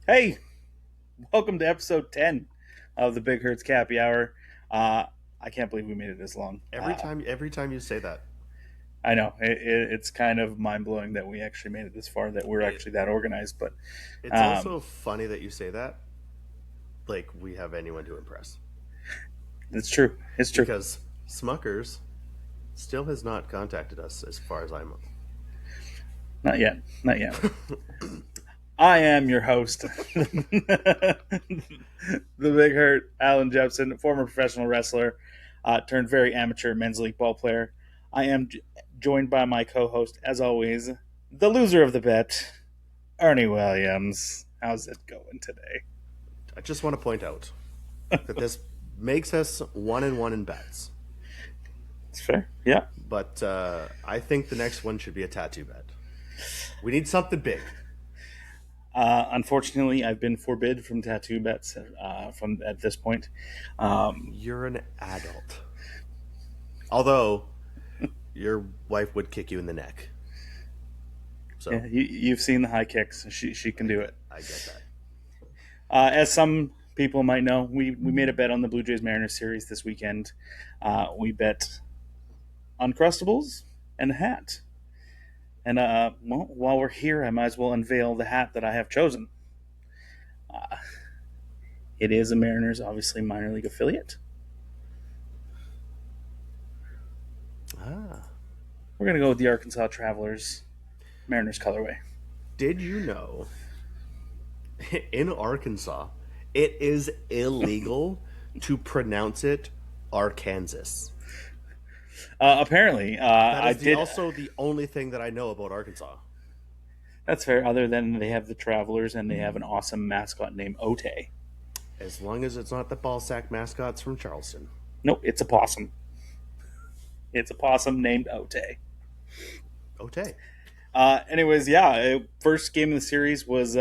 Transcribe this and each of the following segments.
Hey, welcome to episode 10 of the Big Hurts Cappy Hour. I can't believe we made it this long. Every time you say that, I know it's kind of mind blowing that we actually made it this far, that we're it actually that organized, but it's um, also funny that you say that. Like we have anyone to impress, it's true. It's true. because Smuckers still has not contacted us, as far as I know. Not yet. Not yet. I am your host, the Big Hurt, Allan Jepsen, former professional wrestler, turned very amateur men's league ball player. I am joined by my co host, as always, the loser of the bet, Ernie Williams. How's it going today? I just want to point out that this makes us 1-1 in bets, It's fair. Yeah. but I think the next one should be a tattoo bet. We need something big. Unfortunately, I've been forbid from tattoo bets from at this point. Um, You're an adult, although your wife would kick you in the neck. yeah, So you've seen the high kicks. She can do it. I get that. As some people might know, we made a bet on the Blue Jays Mariners series this weekend. We bet Uncrustables and a hat. And well, while we're here, I might as well unveil the hat that I have chosen. Uh, it is a Mariners, obviously minor league affiliate. Ah. We're gonna go with the Arkansas Travelers Mariners colorway. Did you know in Arkansas it is illegal to pronounce it Arkansas? Apparently, That I is did. also the only thing that I know about Arkansas. That's fair. Other than they have the Travelers and they have an awesome mascot named Otay. As long as it's not the ball sack mascots from Charleston. Nope, it's a possum. It's a possum named Otay. Otay. Anyways, yeah, first game of the series was,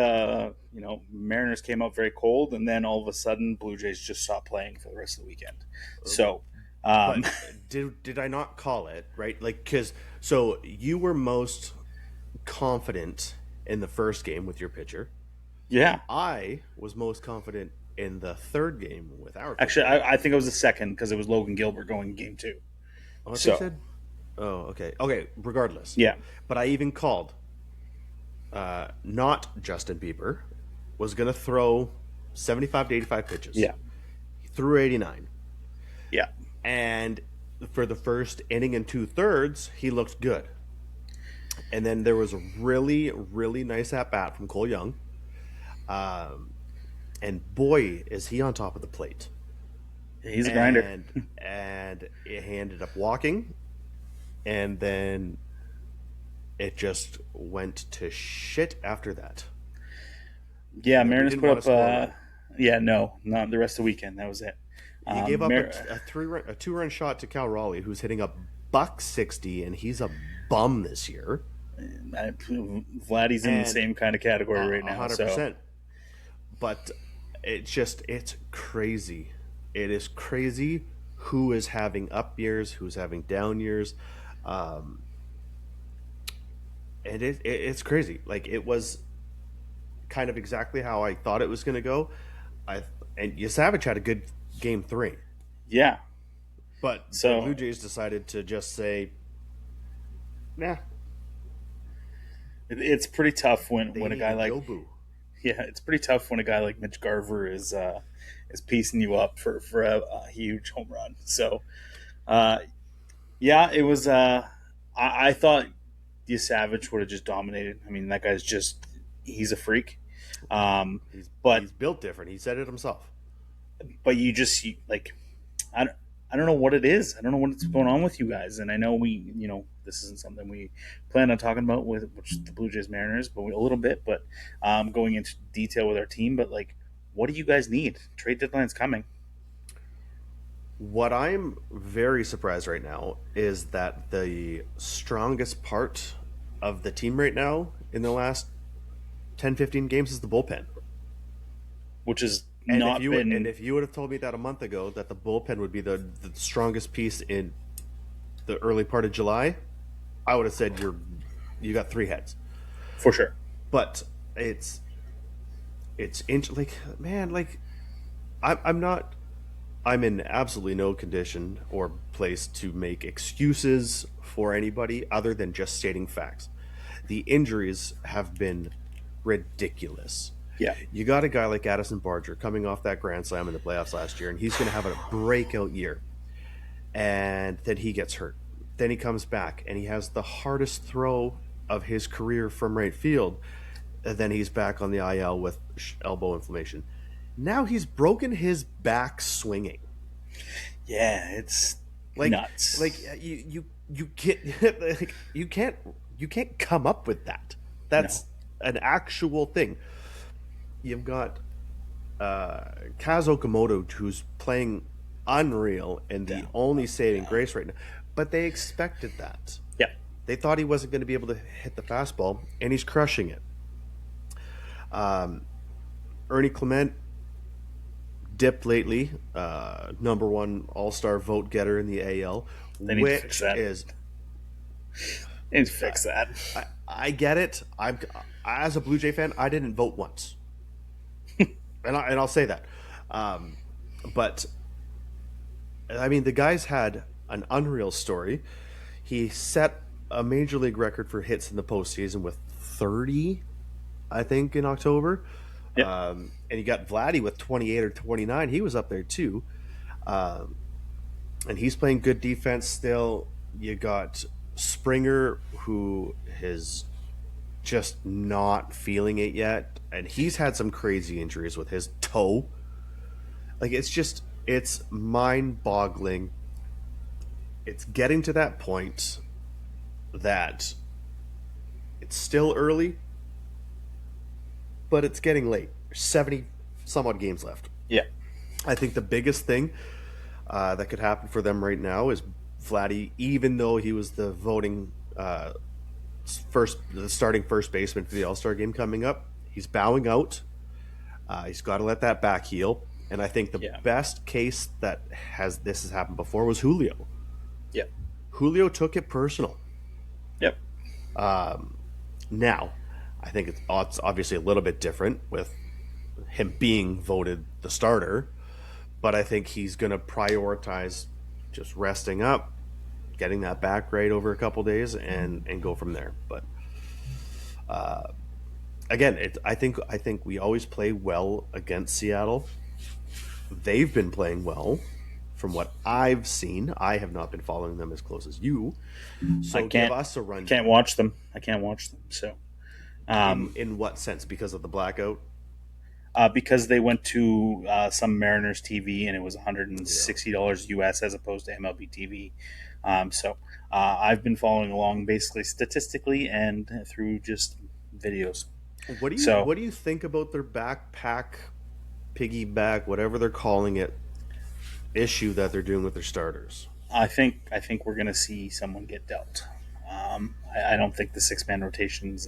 Mariners came out very cold, and then all of a sudden, Blue Jays just stopped playing for the rest of the weekend. So, um, But did I not call it, right? Like, because so you were most confident in the first game with your pitcher. yeah, I was most confident in the third game with our actually, pitcher. I think it was the second because it was Logan Gilbert going game two. Oh, I think you So, said. Oh, okay. Okay, regardless. yeah, But I even called not Justin Bieber was going to throw 75 to 85 pitches. yeah, He threw 89. yeah, And for the first inning and two-thirds, he looked good. And then there was a really, really nice at-bat from Cole Young. Um, and boy, is he on top of the plate. he's a grinder. And he ended up walking. And then it just went to shit after that. Yeah, And we Mariners didn't put want to up. score a run. Yeah, no, not the rest of the weekend. That was it. He gave up Mar- a two-run shot to Cal Raleigh, who's hitting a buck 60, and he's a bum this year. Vladdy's in the And same kind of category right now. hundred So, percent. But it's crazy. It is crazy who is having up years, who's having down years, um, and it's crazy. Like it was kind of exactly how I thought it was going to go. I and Yasavage had a good game three, yeah. but the Blue So Jays decided to just say, "Nah, it's pretty tough they when a need guy to like go boo." yeah, it's pretty tough when a guy like Mitch Garver is piecing you up for a huge home run. So uh, yeah, it was. I thought Savage would have just dominated. I mean, that guy's just he's a freak. Um, He's but he's built different. He said it himself. you just like I don't know what it is. I don't know what's going on with you guys. And I know this isn't something we plan on talking about with which the Blue Jays Mariners, but a little bit. But going into detail with our team. But like, what do you guys need? Trade deadline's coming. What I'm very surprised right now is that the strongest part of the team right now in the last 10, 15 games is the bullpen. Which has And if not you been. and if you would have told me that a month ago that the bullpen would be the strongest piece in the early part of July, I would have said you got three heads. For sure. But it's like, man, like I'm not. I'm in absolutely no condition or place to make excuses for anybody other than just stating facts. The injuries have been ridiculous. Yeah. You got a guy like Addison Barger coming off that Grand Slam in the playoffs last year, and he's going to have a breakout year. And then he gets hurt. Then he comes back, and he has the hardest throw of his career from right field. And then he's back on the IL with elbow inflammation. Now he's broken his back swinging. Yeah, it's Like, nuts. you can't like, you can't come up with that. No, That's an actual thing. You've got Kaz Okamoto, who's playing unreal and yeah, the only saving grace right now. But they expected that. yeah. They thought he wasn't going to be able to hit the fastball, and he's crushing it. Ernie Clement dipped lately, number one All Star vote getter in the AL, They need to fix which that. is They need to fix that. I get it. I'm as a Blue Jay fan, I didn't vote once, and I'll say that. Um, but I mean, the guy's had an unreal story. He set a major league record for hits in the postseason with 30, I think, in October. Yep. And you got Vladdy with 28 or 29. He was up there too. Um, and he's playing good defense still. You got Springer, who is just not feeling it yet. And he's had some crazy injuries with his toe. Like, it's mind boggling. It's getting to that point that it's still early, but it's getting late. There's 70 some odd games left. Yeah. I think the biggest thing that could happen for them right now is Vladdy, even though he was the voting the starting first baseman for the All Star game coming up, he's bowing out. He's got to let that back heal. And I think the Yeah. best case that has happened before was Julio. Yep. Julio took it personal. Yep. Now, I think it's obviously a little bit different with him being voted the starter, but I think he's going to prioritize just resting up, getting that back right over a couple days, and go from there. But again, I think we always play well against Seattle. They've been playing well. From what I've seen, I have not been following them as close as you. I So give can't us a run. can't watch them. I can't watch them. So, In what sense? Because of the blackout? because they went to some Mariners TV and it was Yeah. $160 US as opposed to MLB TV. So I've been following along basically statistically and through just videos. So What do you think about their backpack, piggyback, whatever they're calling it, issue that they're doing with their starters? I think we're going to see someone get dealt. I don't think the 6 man rotations.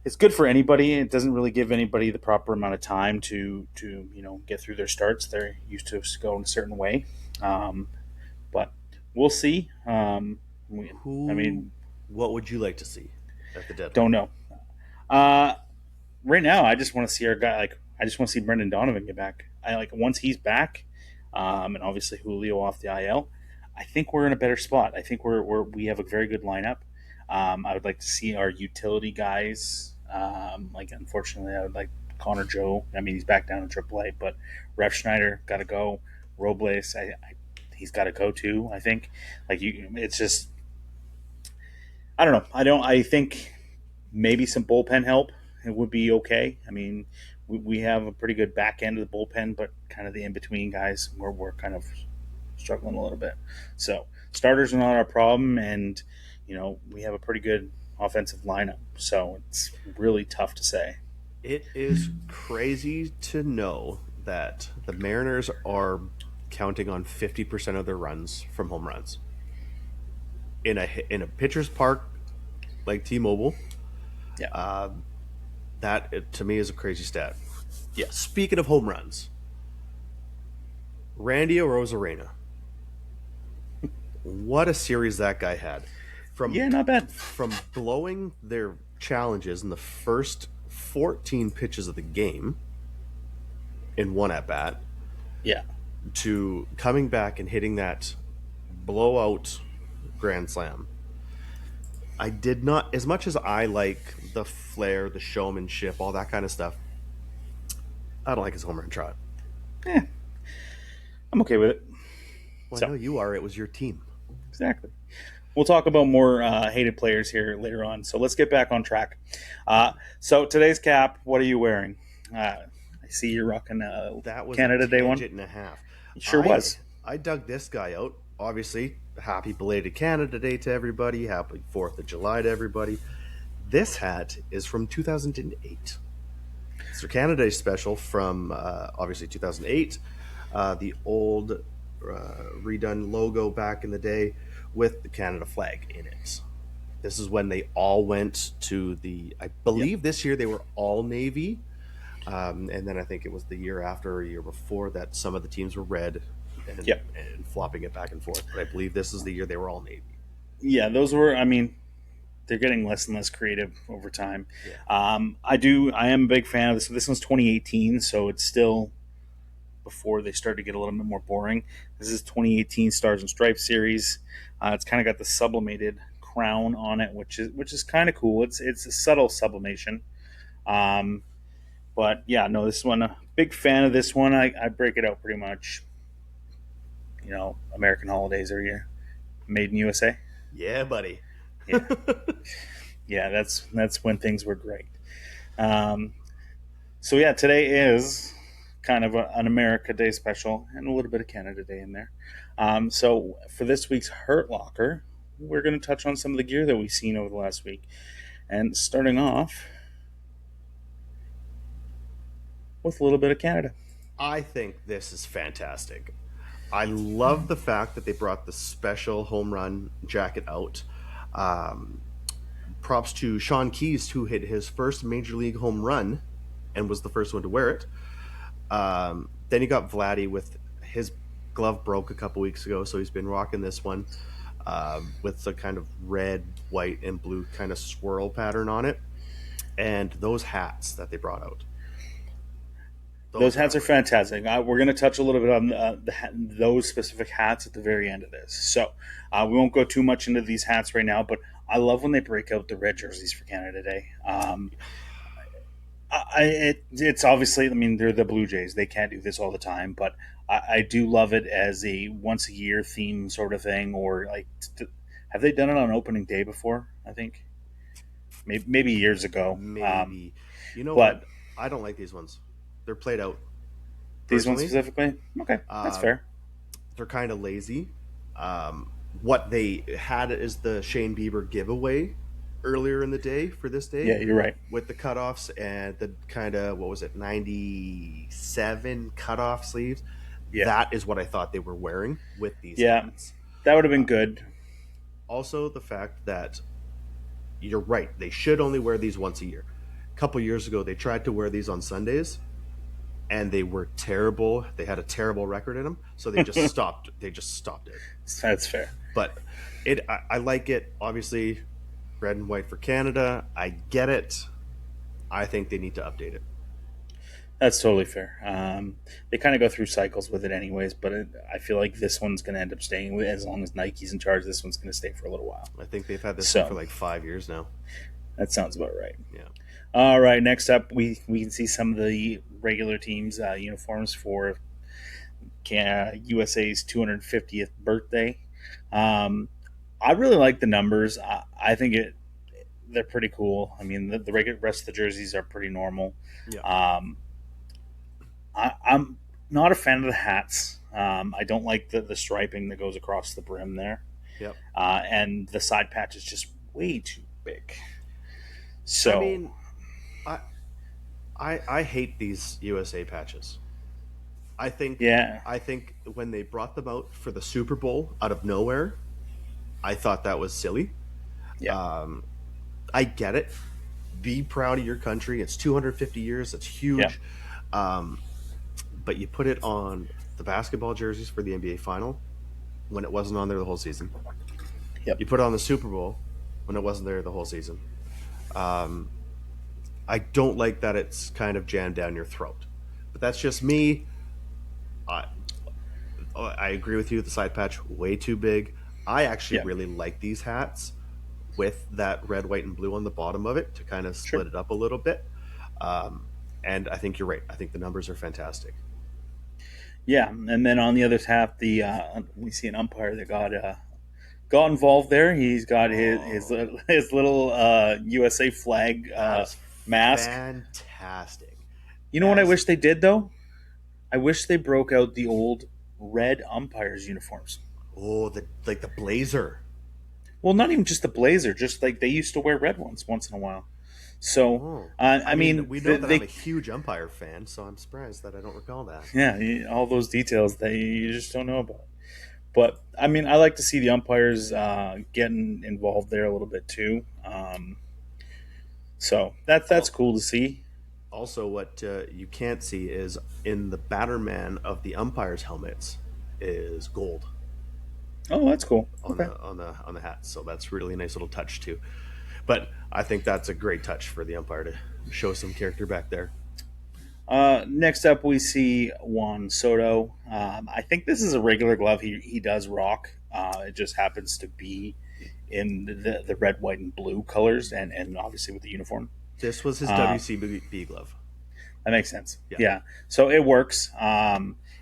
It's good for anybody. It doesn't really give anybody the proper amount of time to get through their starts. They're used to going a certain way, um, but we'll see. I Who, mean, what would you like to see at the deadline? don't know. Uh, right now, I just want to see our guy. Like, I just want to see Brendan Donovan get back. I like once he's back, and obviously Julio off the IL. I think we're in a better spot. I think we have a very good lineup. I would like to see our utility guys. Like, unfortunately, I would like Connor Joe. I mean, he's back down in AAA, but Ref Schneider got to go. Robles, he's got to go too. I think. It's just I don't know. I think maybe some bullpen help it would be okay. I mean, we have a pretty good back end of the bullpen, but kind of the in between guys we're kind of struggling a little bit. So starters are not our problem, and we have a pretty good offensive lineup. So it's really tough to say. It is crazy to know that the Mariners are counting on 50% of their runs from home runs in a pitcher's park like T-Mobile. Yeah, That to me is a crazy stat. yeah, Speaking of home runs, Randy Arozarena, what a series that guy had. From yeah. Not bad. from blowing their challenges in the first 14 pitches of the game in one at bat Yeah. to coming back and hitting that blowout grand slam. I did not, as much as I like the flair, the showmanship, all that kind of stuff, I don't like his home run trot. Eh, I'm okay with it. Well, I So, know you are. It was your team. exactly. We'll talk about more hated players here later on. So let's get back on track. So today's cap, what are you wearing? I see you're rocking a That was a Canada Day one. tangent and a half. It sure I was. I dug this guy out. Obviously, happy belated Canada Day to everybody. Happy 4th of July to everybody. This hat is from 2008. It's a Canada Day special from obviously 2008. The old redone logo back in the day with the Canada flag in it. This is when they all went to I Yep. believe this year they were all Navy. And then I think it was the year after or a year before that some of the teams were red Yep. and flopping it back and forth. But I believe this is the year they were all Navy. Yeah, those were. I mean, they're getting less and less creative over time. Yeah. I am a big fan of this. This one's 2018, so it's still before they started to get a little bit more boring. This is 2018 Stars and Stripes series. It's kind of got the sublimated crown on it, which is kind of cool. It's a subtle sublimation. Um, but yeah, no, this one, a big fan of this one. I break it out pretty much. American holidays every year. Made in USA. Yeah, buddy. Yeah, yeah, that's when things were great. Um, so yeah, today is kind of an America Day special and a little bit of Canada Day in there. So for this week's Hurt Locker, we're going to touch on some of the gear that we've seen over the last week, and starting off with a little bit of Canada. I think this is fantastic. I love the fact that they brought the special home run jacket out. Um, Props to Sean Keyes, who hit his first major league home run and was the first one to wear it. Then you got Vladdy with his glove broke a couple weeks ago, so he's been rocking this one with the kind of red, white, and blue kind of swirl pattern on it. And those hats that they brought out. Those hats are fantastic. We're going to touch a little bit on those specific hats at the very end of this. So we won't go too much into these hats right now, but I love when they break out the red jerseys for Canada Day. It's obviously, I mean, they're the Blue Jays. They can't do this all the time, but I do love it as a once a year theme sort of thing. Or like, have they done it on opening day before? I think maybe years ago. Maybe. You know but what? I don't like these ones. They're played out. These ones Personally, specifically? Okay, that's fair. they're kind of lazy. What they had is the Shane Bieber giveaway earlier in the day for this day. Yeah, you're right. With the cutoffs and the kind of, what was it, 97 cutoff sleeves. Yeah. That is what I thought they were wearing with these Yeah. hats. That would have been good. Also, the fact that you're right, they should only wear these once a year. A couple years ago, they tried to wear these on Sundays, and they were terrible. They had a terrible record in them, so they just stopped. They just stopped it. That's fair. But I like it. Obviously, red and white for Canada. I get it. I think they need to update it. That's totally fair. They kind of go through cycles with it, anyways. But I feel like this one's going to end up staying as long as Nike's in charge. This one's going to stay for a little while. I think they've had this one for like 5 years now. That sounds about right. Yeah. All right. Next up, we can see some of the regular teams' uniforms for USA's 250th birthday. I really like the numbers. I think they're pretty cool. I mean, the regular rest of the jerseys are pretty normal. Yeah. I'm not a fan of the hats. I don't like the striping that goes across the brim there. Yep. And the side patch is just way too big. So I mean, I hate these USA patches. I think when they brought them out for the Super Bowl out of nowhere, I thought that was silly. Yeah. I get it. Be proud of your country. It's 250 years. It's huge. Yeah. But you put it on the basketball jerseys for the NBA final when it wasn't on there the whole season. Yep. You put it on the Super Bowl when it wasn't there the whole season. Um, I don't like that it's kind of jammed down your throat, but that's just me. I I agree with you. The side patch way too big. I actually Yeah, really like these hats with that red, white, and blue on the bottom of it to kind of sure. split it up a little bit. Um, and I think you're right. I think the numbers are fantastic. Yeah, and then on the other half, the we see an umpire that got involved there. He's got Oh, his little USA flag that is mask. fantastic. You know what I As wish they did though? I wish they broke out the old red umpires uniforms. oh, the like the blazer. Well, not even just the blazer, just like they used to wear red ones once in a while. So, Oh, I I mean, mean, we know that I'm a they huge Umpire fan, so I'm surprised that I don't recall that. yeah, all those details that you just don't know about. But I mean, I like to see the umpires getting involved there a little bit too. So that's All, cool to see. Also, what you can't see is in the Batterman of the umpires' helmets is gold Oh, that's cool. on Okay. the hats, so that's really a nice little touch too. But I think that's a great touch for the umpire to show some character back there. Next up, we see Juan Soto. I think this is a regular glove he does rock. It just happens to be in the red, white, and blue colors, and obviously with the uniform. This was his Uh, WCB glove. that makes sense. Yeah. Yeah. So it works.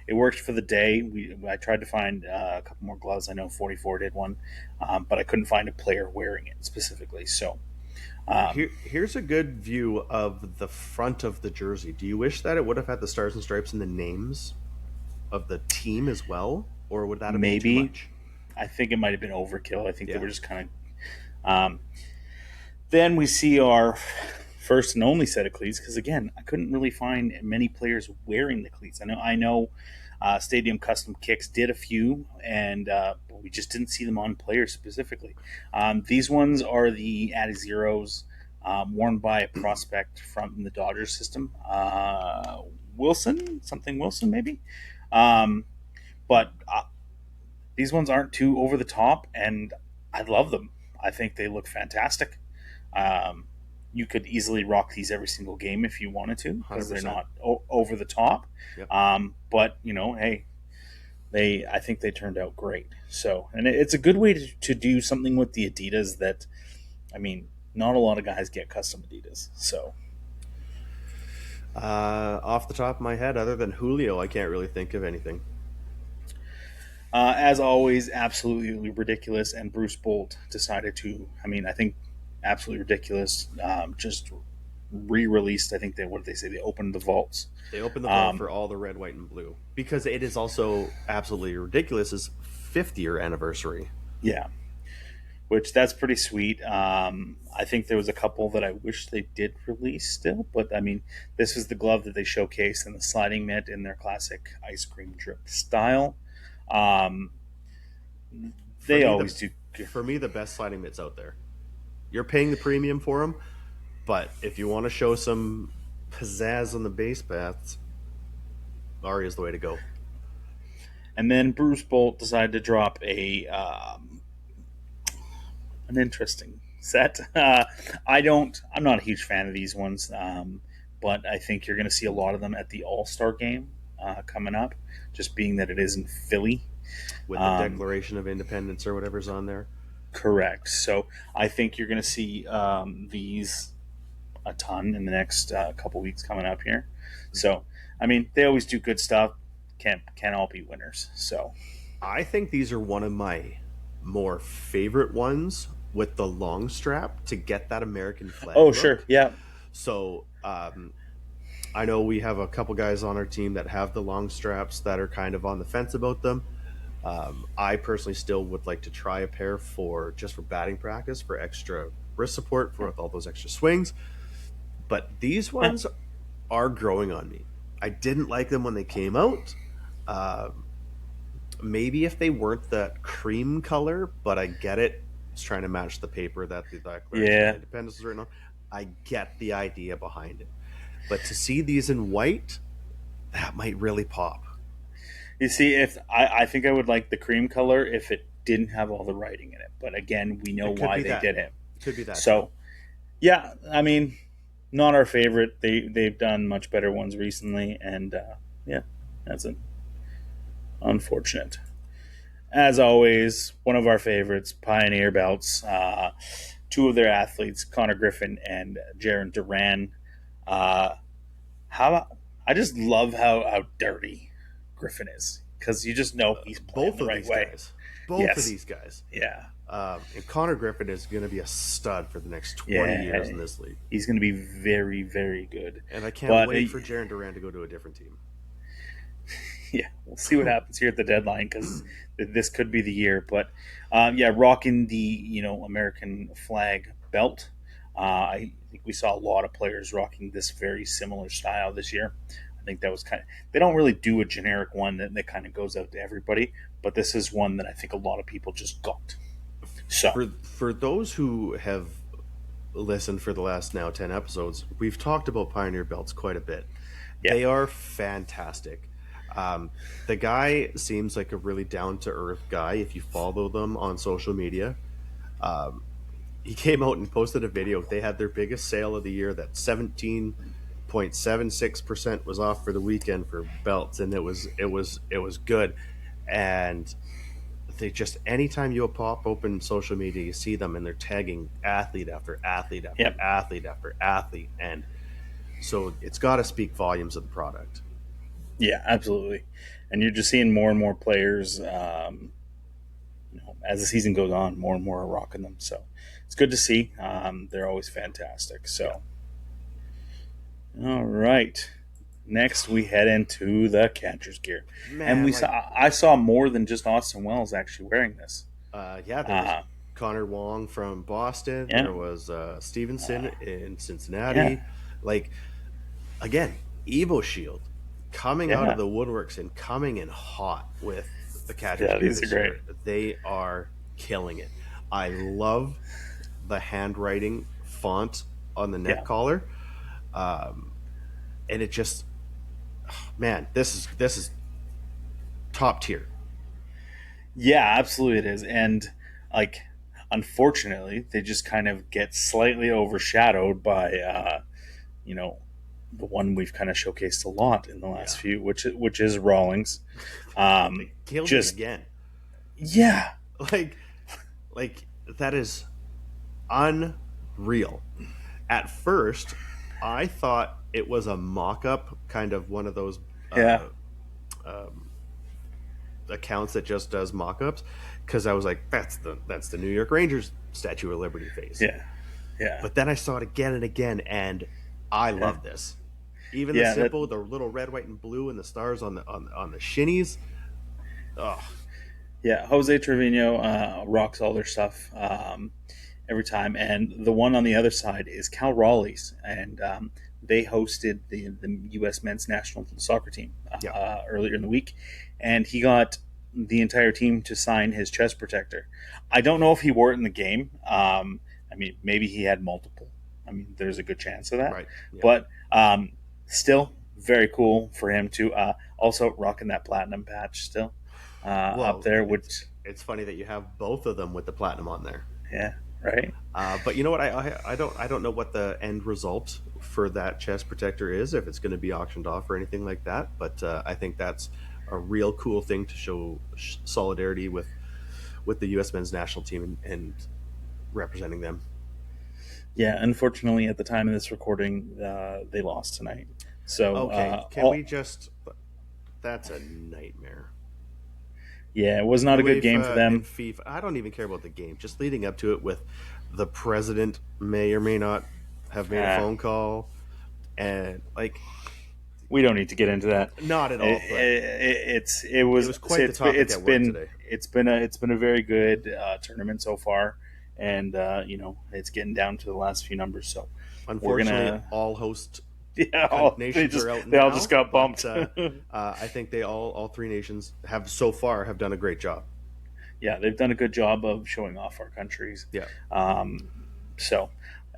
It worked for the day. I tried to find a couple more gloves. I know 44 did one, but I couldn't find a player wearing it specifically. So um, Here's a good view of the front of the jersey. Do you wish that it would have had the stars and stripes and the names of the team as well, or would that have been too maybe much? I think it might have been overkill. I think they Yeah. were just kind of. Then we see our first and only set of cleats because again, I couldn't really find many players wearing the cleats. I know, Stadium Custom Kicks did a few, and we just didn't see them on players specifically. These ones are the Addy Zeros, worn by a prospect from the Dodgers system, Wilson, something Wilson maybe. Um, but these ones aren't too over the top, and I love them. I think they look fantastic. Um, you could easily rock these every single game if you wanted to one Hundred because they're percent. not over the top. Yep. But hey, I think they turned out great. So, and it's a good way to do something with the Adidas that, I mean, not a lot of guys get custom Adidas. So, Off the top of my head, other than Julio, I can't really think of anything. as always, absolutely ridiculous. And Bruce Bolt decided to, I mean, I think absolutely ridiculous. Just re-released. I think they, what did they say? They opened the vaults. They opened the vault Um, for all the red, white, and blue because it is also absolutely ridiculous. His 50th anniversary. yeah, which that's pretty sweet. I think there was a couple that I wish they did release still, but I mean, this is the glove that they showcased in the sliding mitt in their classic ice cream drip style. Um, For they me, the always do. for me the best sliding mitts out there. You're paying the premium for them, but if you want to show some pizzazz on the base paths, Ari is the way to go. And then Bruce Bolt decided to drop a an interesting set. I don't. I'm not a huge fan of these ones, but I think you're going to see a lot of them at the All Star game coming up. Just being that it is in Philly. With the Um, Declaration of Independence or whatever's on there. Correct. So I think you're going to see these a ton in the next couple weeks coming up here. So I mean, they always do good stuff. Can't all be winners. So I think these are one of my more favorite ones with the long strap to get that American flag oh sure, look. yeah, So I know we have a couple guys on our team that have the long straps that are kind of on the fence about them. I personally still would like to try a pair for just for batting practice for extra wrist support for all those extra swings. But these yeah, ones are growing on me. I didn't like them when they came out. Uh, Maybe if they weren't that cream color, but I get it. It's trying to match the paper that the Declaration of yeah. Independence is written on. I get the idea behind it. But to see these in white, that might really pop. You see, if I think I would like the cream color if it didn't have all the writing in it. But again, we know It could why be they that. did it. It could be that too. So Yeah, I mean, not our favorite. They've done much better ones recently, and yeah, that's unfortunate. As always, one of our favorites, Pioneer Belts. Two of their athletes, Connor Griffin and Jaron Duran. Uh, how I just love how dirty Griffin is because you just know he's playing Both the of right these way. guys, both of Yes, these guys. yeah, And Connor Griffin is going to be a stud for the next 20 yeah. years in this league. He's going to be very, very good. And I can't But wait for Jaron Duran to go to a different team. yeah, we'll see what happens here at the deadline because this could be the year. But yeah, rocking the American flag belt. I think we saw a lot of players rocking this very similar style this year. I think that was kind of they don't really do a generic one that kind of goes out to everybody, but this is one that I think a lot of people just got. So For those who have listened for the last now 10 episodes, we've talked about Pioneer belts quite a bit. yeah, They are fantastic. Um, the guy seems like a really down to earth guy if you follow them on social media. Um, he came out and posted a video. They had their biggest sale of the year. That 17.76% was off for the weekend for belts, and it was good. And they just anytime you pop open social media, you see them and they're tagging athlete after athlete after yeah, athlete after athlete, and so it's got to speak volumes of the product. yeah, absolutely. And you're just seeing more and more players. As the season goes on, more and more are rocking them. So it's good to see. They're always fantastic. Yeah, So, all right. Next, we head into the catcher's gear, and man, we like saw. I saw more than just Austin Wells actually wearing this. yeah, there was Uh, Connor Wong from Boston. yeah, There was Stevenson in yeah, Cincinnati. Like again, Evo Shield coming out of yeah, the woodworks and coming in hot with the catcher's yeah. gear These are this great. year. They are killing it. I love the handwriting font on the neck Yeah, collar, um, and it just man, this is top tier. yeah, absolutely it is. And like, unfortunately, they just kind of get slightly overshadowed by you know the one we've kind of showcased a lot in the last Yeah, few, which is Rawlings. they killed it Just again. yeah, Like like that is unreal. At first, I thought it was a mock-up, kind of one of those yeah, uh, um, accounts that just does mock-ups, because I was like, that's the New York Rangers Statue of Liberty face. yeah, yeah, But then I saw it again and again, and I yeah. love this. Even the Yeah, that simple, the little red, white, and blue, and the stars on the shinnies. Oh, yeah. Jose Trevino rocks all their stuff every time, and the one on the other side is Cal Raleigh's, and they hosted the U.S. men's national soccer team yeah, earlier in the week, and he got the entire team to sign his chest protector. I don't know if he wore it in the game. I mean, maybe he had multiple. I mean, there's a good chance of that, right, yeah. but still very cool for him to also rocking that platinum patch still up Well, there, it's which it's funny that you have both of them with the platinum on there. yeah, right. But you know what? I don't know what the end result for that chest protector is, if it's going to be auctioned off or anything like that. But I think that's a real cool thing to show solidarity with the U.S. men's national team, and representing them. Yeah, unfortunately, at the time of this recording, they lost tonight. So, Okay, can we just? That's a nightmare. yeah, it was not a good game for UEFA and them. FIFA. I don't even care about the game. Just leading up to it, with the president may or may not have made a Uh, phone call, and like we don't need to get into that. not at all. But It it was was quite the topic at work today. it's been a very good tournament so far, and it's getting down to the last few numbers. So we're Unfortunately, gonna all host yeah, nations are out they all just now, got but bumped. I think all three nations have so far have done a great job. Yeah, they've done a good job of showing off our countries. Yeah. Um, so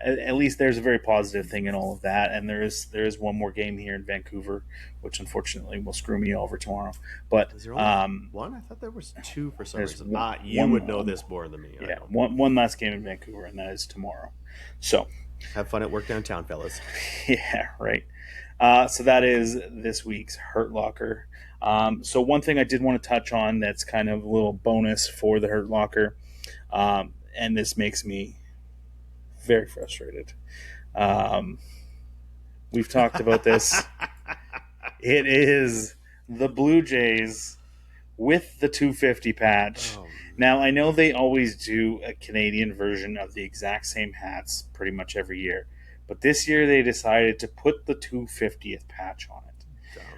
at least there's a very positive thing in all of that. And there is one more game here in Vancouver, which unfortunately will screw me over tomorrow. But Is there only one? I thought there was two for some there's reason. one, You would know this more than me. I yeah, don't. one last game in Vancouver, and that is tomorrow. So Have fun at work downtown, fellas. Yeah, right. So that is this week's Hurt Locker. So one thing I did want to touch on that's kind of a little bonus for the Hurt Locker, and this makes me very frustrated. Um, we've talked about this. It is the Blue Jays with the 250 patch. Oh Now, I man. know they always do a Canadian version of the exact same hats pretty much every year, but this year they decided to put the 250th patch on it. Dumb.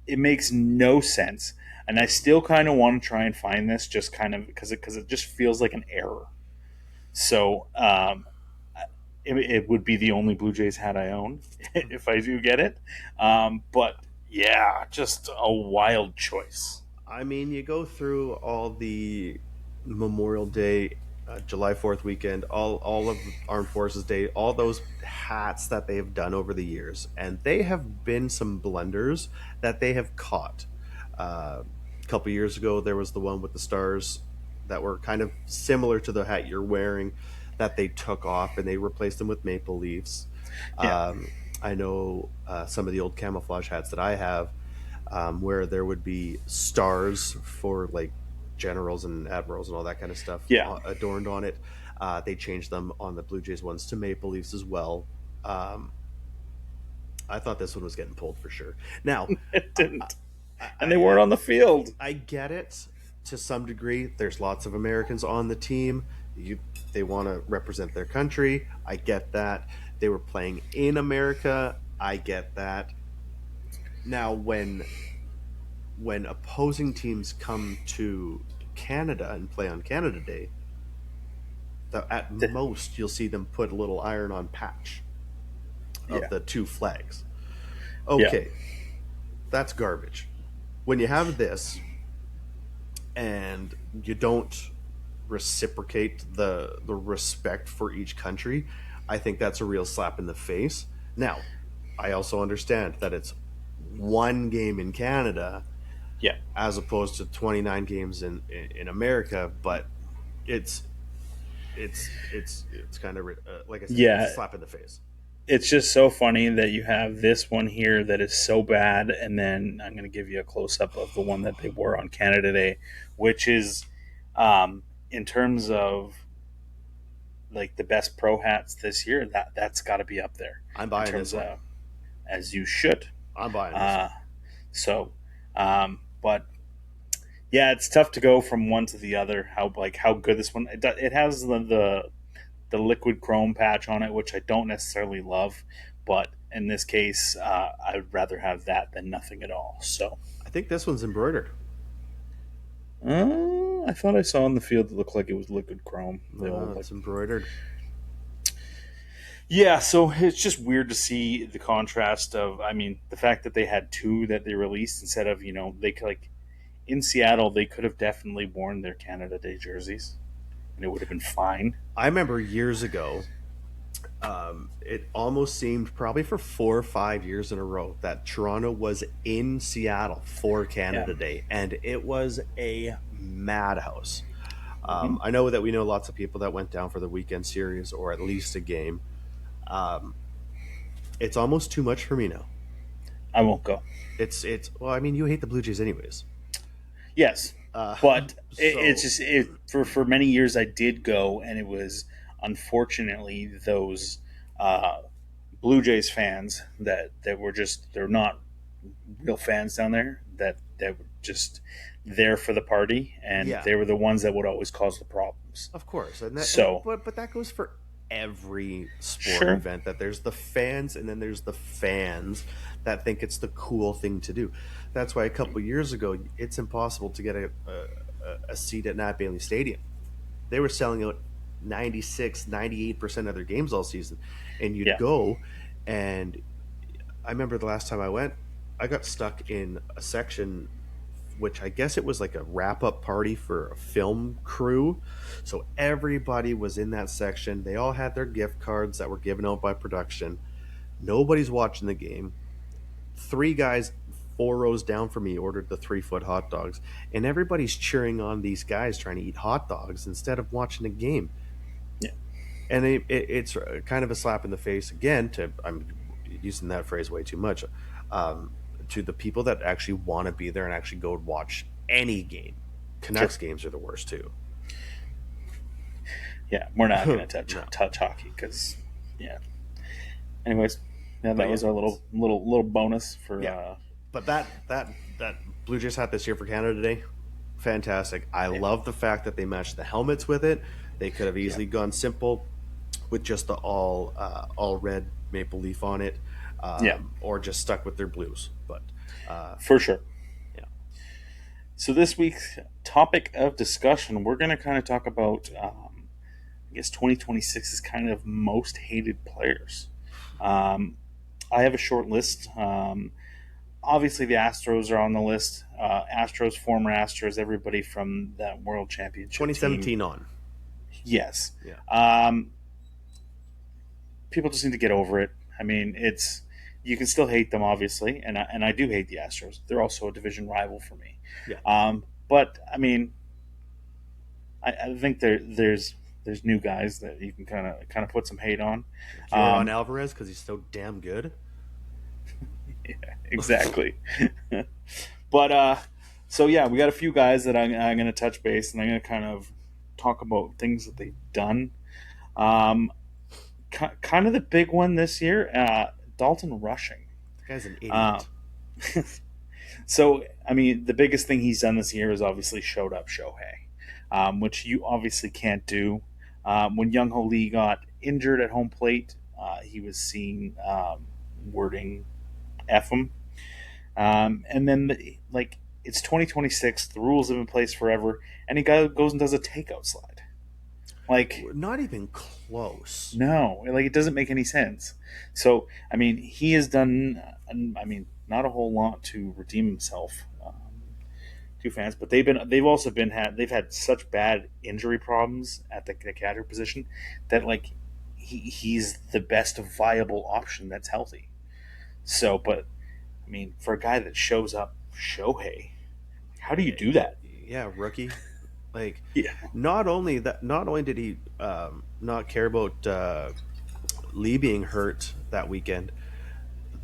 It makes no sense, and I still kind of want to try and find this just kind of because it just feels like an error. So it would be the only Blue Jays hat I own if I do get it. But yeah, just a wild choice. I mean, you go through all the Memorial Day, July 4th weekend, all of Armed Forces Day, all those hats that they have done over the years, and they have been some blunders that they have caught. A couple years ago, there was the one with the stars that were kind of similar to the hat you're wearing that they took off and they replaced them with maple leaves. Yeah, Um, I know some of the old camouflage hats that I have where there would be stars for like generals and admirals and all that kind of stuff yeah, adorned on it. They changed them on the Blue Jays ones to maple leaves as well. Um, I thought this one was getting pulled for sure. Now, it I, didn't, I, and they I, weren't on the field. I get it to some degree. There's lots of Americans on the team. They want to represent their country. I get that. They were playing in America. I get that. Now, when opposing teams come to Canada and play on Canada Day, at most you'll see them put a little iron-on patch of Yeah, the two flags. yeah, Okay, that's garbage. When you have this and you don't reciprocate the respect for each country, I think that's a real slap in the face. Now, I also understand that it's one game in Canada yeah, as opposed to 29 games in America, but it's it's kind of like I said, it's a yeah. slap in the face. It's just so funny that you have this one here that is so bad, and then I'm going to give you a close up of the one that they wore on Canada Day, which is, in terms of like the best pro hats this year, that's got to be up there I'm in buying this terms one. of as you should. I'm buying this Uh, one. so, but yeah, it's tough to go from one to the other. How good this one it has the liquid chrome patch on it, which I don't necessarily love, but in this case, I would rather have that than nothing at all. So, I think this one's embroidered. I thought I saw in the field that looked like it was liquid chrome. The old like, It's embroidered. yeah. So it's just weird to see the contrast of. I mean, the fact that they had two that they released instead of they could like in Seattle they could have definitely worn their Canada Day jerseys and it would have been fine. I remember years ago, it almost seemed probably for 4 or 5 years in a row that Toronto was in Seattle for Yeah. Canada Day, and it was a madhouse. Hmm. I know that we know lots of people that went down for the weekend series or at least a game. Um, it's almost too much for me now. I won't go. It's well, I mean, you hate the Blue Jays anyways. Yes, Uh, but it's so just for many years I did go, and it was unfortunately those uh, Blue Jays fans that were just they're not real fans down there that were just there for the party, and yeah, they were the ones that would always cause the problems. of course, and So but that goes for every sporting sure, event. That there's the fans, and then there's the fans that think it's the cool thing to do. That's why a couple years ago, it's impossible to get a seat at Nat Bailey Stadium. They were selling out 96, 98% of their games all season, and you'd yeah, go, and I remember the last time I went, I got stuck in a section which I guess it was like a wrap up party for a film crew. So everybody was in that section. They all had their gift cards that were given out by production. Nobody's watching the game. Three guys, 4 rows down from me, ordered the 3 foot hot dogs, and everybody's cheering on these guys trying to eat hot dogs instead of watching the game. yeah. and it's kind of a slap in the face again. I'm using that phrase way too much. Um, to the people that actually want to be there and actually go and watch any game. Sure. Canucks games are the worst too. Yeah, we're not going to No, touch hockey because, yeah. Anyways, yeah, but that yeah, was our little bonus for. yeah. But that Blue Jays hat this year for Canada Day, fantastic. I Yeah, love the fact that they matched the helmets with it. They could have yeah, easily gone simple with just the all red maple leaf on it, yeah, or just stuck with their blues. But uh, for sure. yeah, So this week's topic of discussion, we're going to kind of talk about, I guess 2026 is kind of most hated players. Um, I have a short list. Obviously, the Astros are on the list. Astros, former Astros, everybody from that World Championship team. 2017 on. Yes. Yeah, Um, People just need to get over it. I mean, it's you can still hate them, obviously, and I do hate the Astros. They're also a division rival for me. yeah. But I mean, I think there's new guys that you can kind of put some hate on. Kieran Um, Alvarez because he's so damn good. yeah, exactly. But so yeah, we got a few guys that I'm going to touch base, and I'm going to kind of talk about things that they've done. Um, Kind of the big one this year, Dalton Rushing. The guy's an Uh, idiot. so I mean, the biggest thing he's done this year is obviously showed up Shohei, which you obviously can't do. When Young Ho Lee got injured at home plate, he was seen wording "f him," and then like it's 2026, the rules have been in place forever, and he goes and does a takeout slide. Like, Not even close. no, like it doesn't make any sense. So I mean, he has done. I mean, not a whole lot to redeem himself. To fans, but they've also they've had such bad injury problems at the catcher position that like he's the best viable option that's healthy. So, but I mean, for a guy that shows up, Shohei, how do you do that? Yeah, rookie. Like, Yeah, not only did he not care about Lee being hurt that weekend,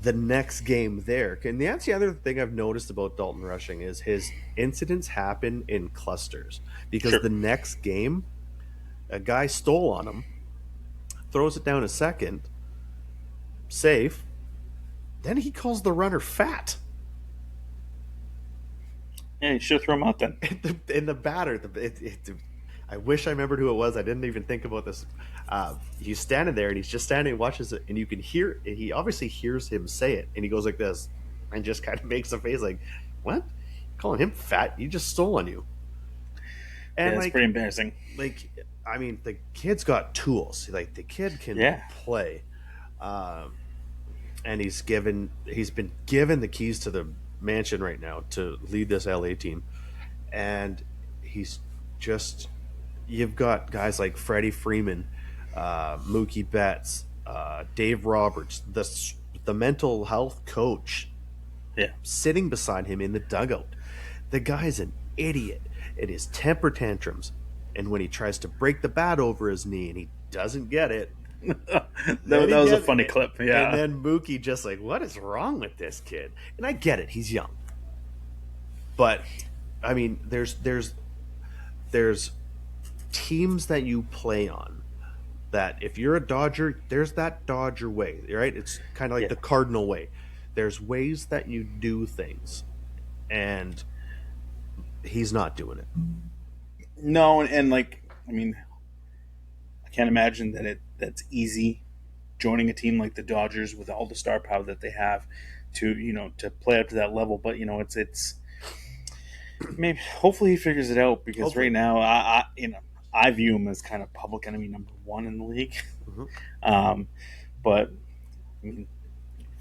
the next game there. And that's the other thing I've noticed about Dalton Rushing is his incidents happen in clusters because sure. the next game, a guy stole on him, throws it down a second, safe. Then he calls the runner fat. Yeah, you should throw him out then. In the batter. I wish I remembered who it was. I didn't even think about this. He's standing there and he's just standing and watches it, and you can hear. He obviously hears him say it, and he goes like this, and just kind of makes a face like, "What? Calling him fat? He just stole on you." Yeah, And it's pretty embarrassing. I mean, the kid's got tools. Like the kid can Yeah, play, um, and he's been given the keys to the mansion right now to lead this LA team, and he's just you've got guys like Freddie Freeman, Mookie Betts, Dave Roberts, the mental health coach yeah. sitting beside him in the dugout. The guy's an idiot. It is temper tantrums, and when he tries to break the bat over his knee and he doesn't get it, then That he was a gets funny it. clip. And Yeah, then Mookie just like, what is wrong with this kid? And I get it, he's young, but I mean, there's teams that you play on that if you're a Dodger, there's that Dodger way, right? It's kind of like yeah. the Cardinal way. There's ways that you do things, and he's not doing it. No, and like I mean, I can't imagine that's easy joining a team like the Dodgers with all the star power that they have to to play up to that level. But it's maybe hopefully he figures it out because right Hopefully. now I view him as kind of public enemy number one in the league. Mhm. Um, but I mean,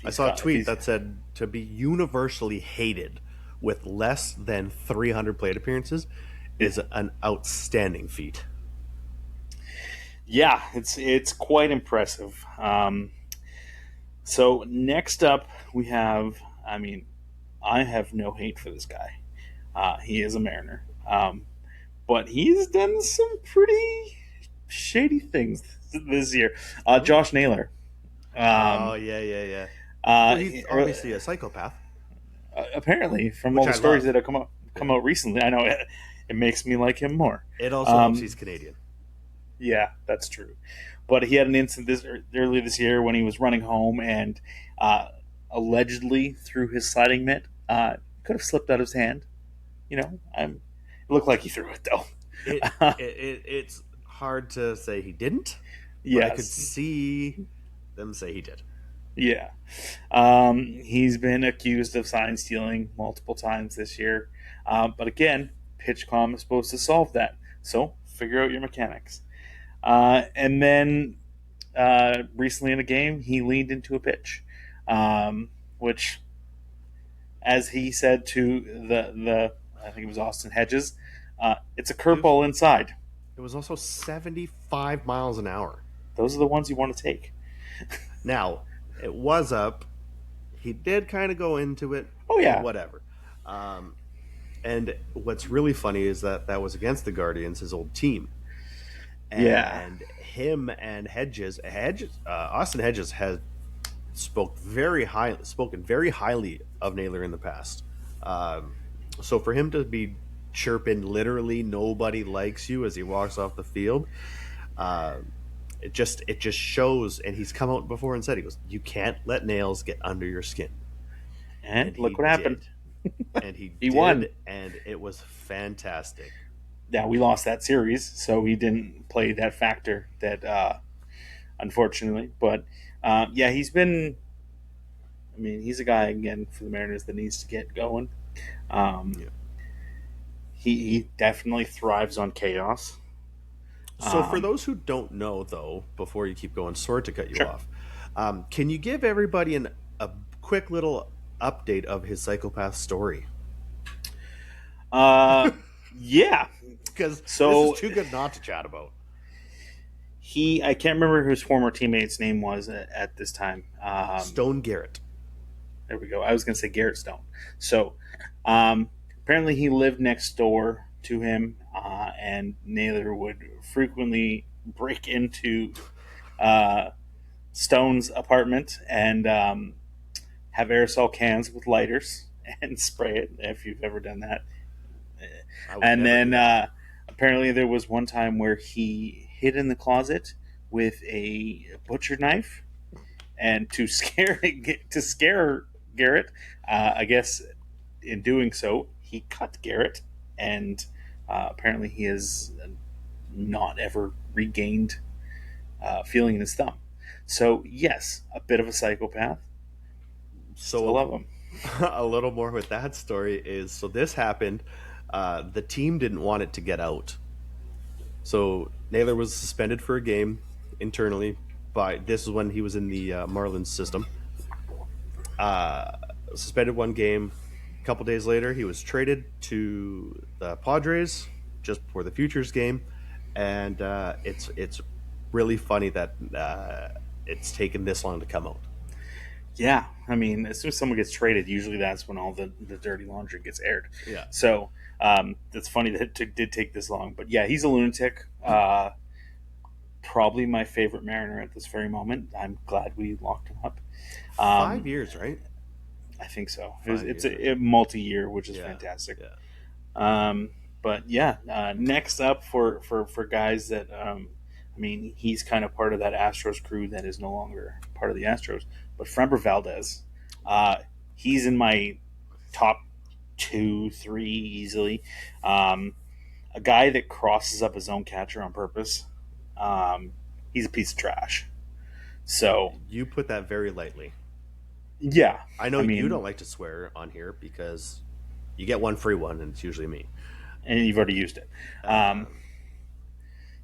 I saw a if tweet he's that said to be universally hated with less than 300 plate appearances yeah, is an outstanding feat. yeah, it's quite impressive. So next up we have I mean I have no hate for this guy. He is a Mariner. But he's done some pretty shady things this year. Oh, Josh Naylor. oh Um, yeah, yeah, yeah. uh, Well, he's obviously a psychopath, Apparently, from all which the I stories that love. have Yeah. come out recently, I know it makes me like him more. It also helps he's Um, Canadian. yeah, that's true. But he had an incident earlier this year when he was running home and uh, allegedly threw his sliding mitt. Could have slipped out of his hand. It looked like he threw it though. It's hard to say he didn't, but I could Yes, see them say he did. yeah. He's been accused of sign stealing multiple times this year. But again, PitchCom is supposed to solve that. So figure out your mechanics. And then recently in a game, he leaned into a pitch, which, as he said to the I think it was Austin Hedges, it's a It was, curveball inside. it was also 75 miles an hour. Those are the ones you want to take. Now, it was up. He did kind of go into it, Oh yeah, whatever. Um, and what's really funny is that that was against the Guardians, his old team. yeah. And him and Austin Hedges has spoken very highly of Naylor in the past. Um, so for him to be chirping literally nobody likes you as he walks off the field, uh, it just shows. And he's come out before and said, he goes, you can't let nails get under your skin, And and he look what happened. did, and he He won. did, and it was fantastic. Yeah, we lost that series, so he didn't play that factor. That unfortunately, but yeah, he's been. I mean, he's a guy again for the Mariners that needs to get going. Um, Yeah. he definitely thrives on chaos. So, for Um, those who don't know, though, before you keep going, sorry to cut you sure. off, can you give everybody a quick little update of his psychopath story? Uh, yeah. Because this is So too good not to chat about. I can't remember who his former teammate's name was at this time. Stone Garrett. There we go. I was going to say Garrett Stone. So um, apparently he lived next door to him, and Naylor would frequently break into uh, Stone's apartment and have aerosol cans with lighters and spray it if you've ever done that. I would And never do then that. apparently there was one time where he hid in the closet with a butcher knife, and to scare Garrett, I guess in doing so he cut Garrett, and apparently he has not ever regained feeling in his thumb. So yes, a bit of a psychopath. Still So, love him. a little more with that story is, so this happened. The team didn't want it to get out. So, Naylor was suspended for a game internally. This is when he was in the Marlins system. Uh, Suspended one game. A couple days later, he was traded to the Padres just before the Futures game, and it's really funny that it's taken this long to come out. Yeah, I mean, as soon as someone gets traded, usually that's when all the dirty laundry gets aired. Yeah, So it's funny that it did take this long. But yeah, he's a lunatic. Probably my favorite Mariner at this very moment. I'm glad we locked him up. 5 Um, years, right? I think so. Five It's years. a multi-year, which is Yeah, fantastic. yeah. Um, but yeah, next up for guys that I mean, he's kind of part of that Astros crew that is no longer part of the Astros. But Framber Valdez, uh, he's in my top two, three easily. Um, a guy that crosses up his own catcher on purpose. He's a piece of trash. So You put that very lightly. yeah, I know I you mean, don't like to swear on here because you get one free one, and it's usually me. and you've already used it. Um, Um,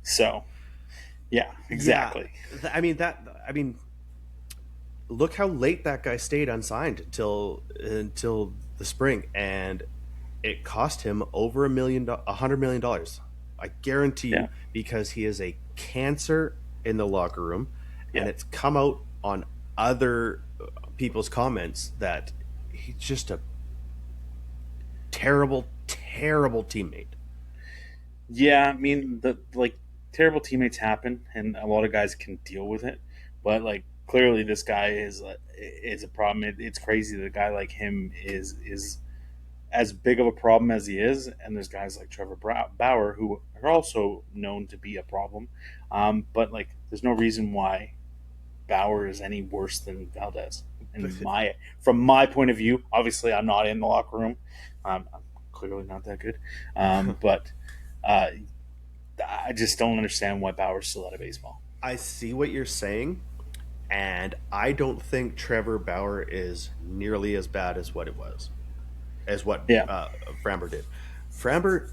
so yeah, yeah, exactly. I mean that. I mean, look how late that guy stayed unsigned until the spring, and it cost him over $100 million. I guarantee Yeah, you, because he is a cancer in the locker room, and yeah. it's come out on other people's comments that he's just a terrible, terrible teammate. Yeah, I mean the like terrible teammates happen, and a lot of guys can deal with it. But like clearly, this guy is a problem. It's crazy that a guy like him is as big of a problem as he is, and there's guys like Trevor Bauer who are also known to be a problem. But like, there's no reason why Bauer is any worse than Valdez. In my From my point of view, obviously I'm not in the locker room. I'm clearly not that good, but uh, I just don't understand why Bauer's still out of baseball. I see what you're saying, and I don't think Trevor Bauer is nearly as bad as what it was, as what Yeah, Framber did. Framber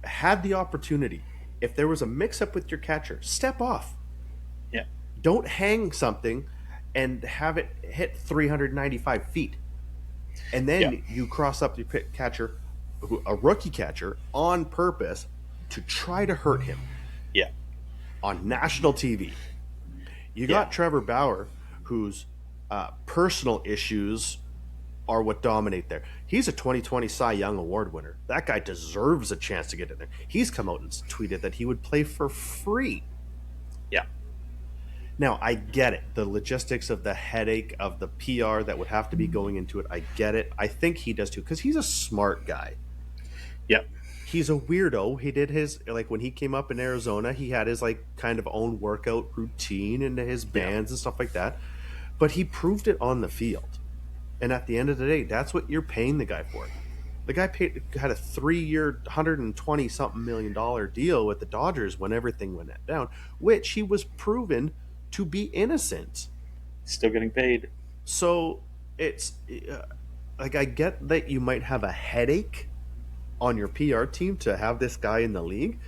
had the opportunity. If there was a mix-up with your catcher, step off. yeah, Don't hang something and have it hit 395 feet, and yeah, then you cross up your catcher, a rookie catcher, on purpose to try to hurt him yeah, on national TV. You yeah, got Trevor Bauer, whose personal issues are what dominate there. He's a 2020 Cy Young Award winner. That guy deserves a chance to get in there. He's come out and tweeted that he would play for free. yeah, Now, I get it. The logistics of the headache of the PR that would have to be going into it, I get it. I think he does too, because he's a smart guy. yeah, He's a weirdo. He did his, like, when he came up in Arizona, he had his, like, kind of own workout routine and his yeah, bands and stuff like that. But he proved it on the field. And at the end of the day, that's what you're paying the guy for. The guy had a 3-year, $120-something million deal with the Dodgers when everything went down, which he was proven to be innocent. still getting paid. So it's like, I get that you might have a headache on your PR team to have this guy in the league,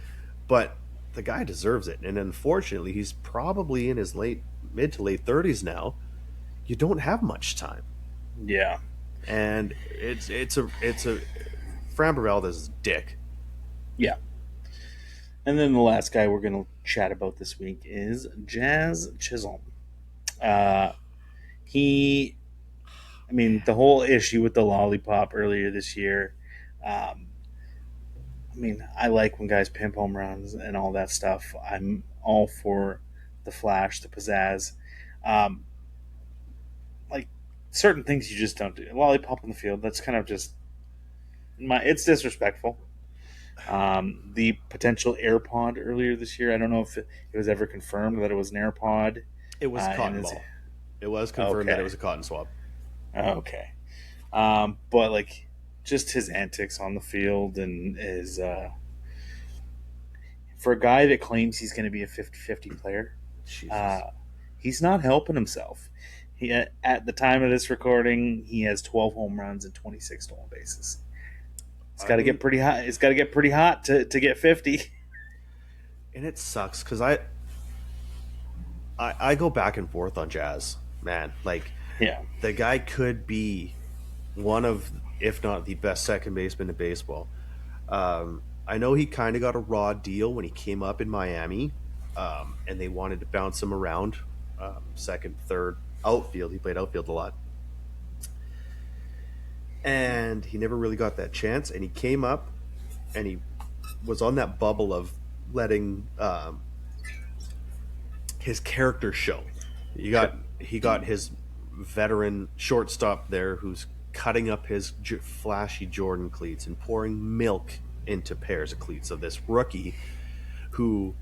but the guy deserves it. And unfortunately, he's probably in his mid to late 30s now. You don't have much time, Yeah, and it's a Framber Valdez is a dick. yeah. And then the last guy we're going to chat about this week is Jazz Chisholm. Uh, he, I mean, the whole issue with the lollipop earlier this year. Um, I mean, I like when guys pimp home runs and all that stuff. I'm all for the flash, the pizzazz. Um, like certain things you just don't do. Lollipop on the field. That's kind of just it's disrespectful. The potential AirPod earlier this year. I don't know if it was ever confirmed that it was an AirPod. It was And cotton it's ball. It was confirmed that it okay, was a cotton swab. okay. But like just his antics on the field and his for a guy that claims he's going to be a 50-50 player, Jesus. uh, he's not helping himself. He at the time of this recording, he has 12 home runs and 26 stolen bases. It's I got to get mean, pretty hot. It's got to get pretty hot to get 50. and it sucks because I go back and forth on Jazz, man. Like, Yeah, the guy could be one of, if not the best second baseman in baseball. I know he kind of got a raw deal when he came up in Miami, and they wanted to bounce him around, second, third, outfield. He played outfield a lot, and he never really got that chance. And he came up, and he was on that bubble of letting his character show. He got his veteran shortstop there who's cutting up his flashy Jordan cleats and pouring milk into pairs of cleats of this rookie who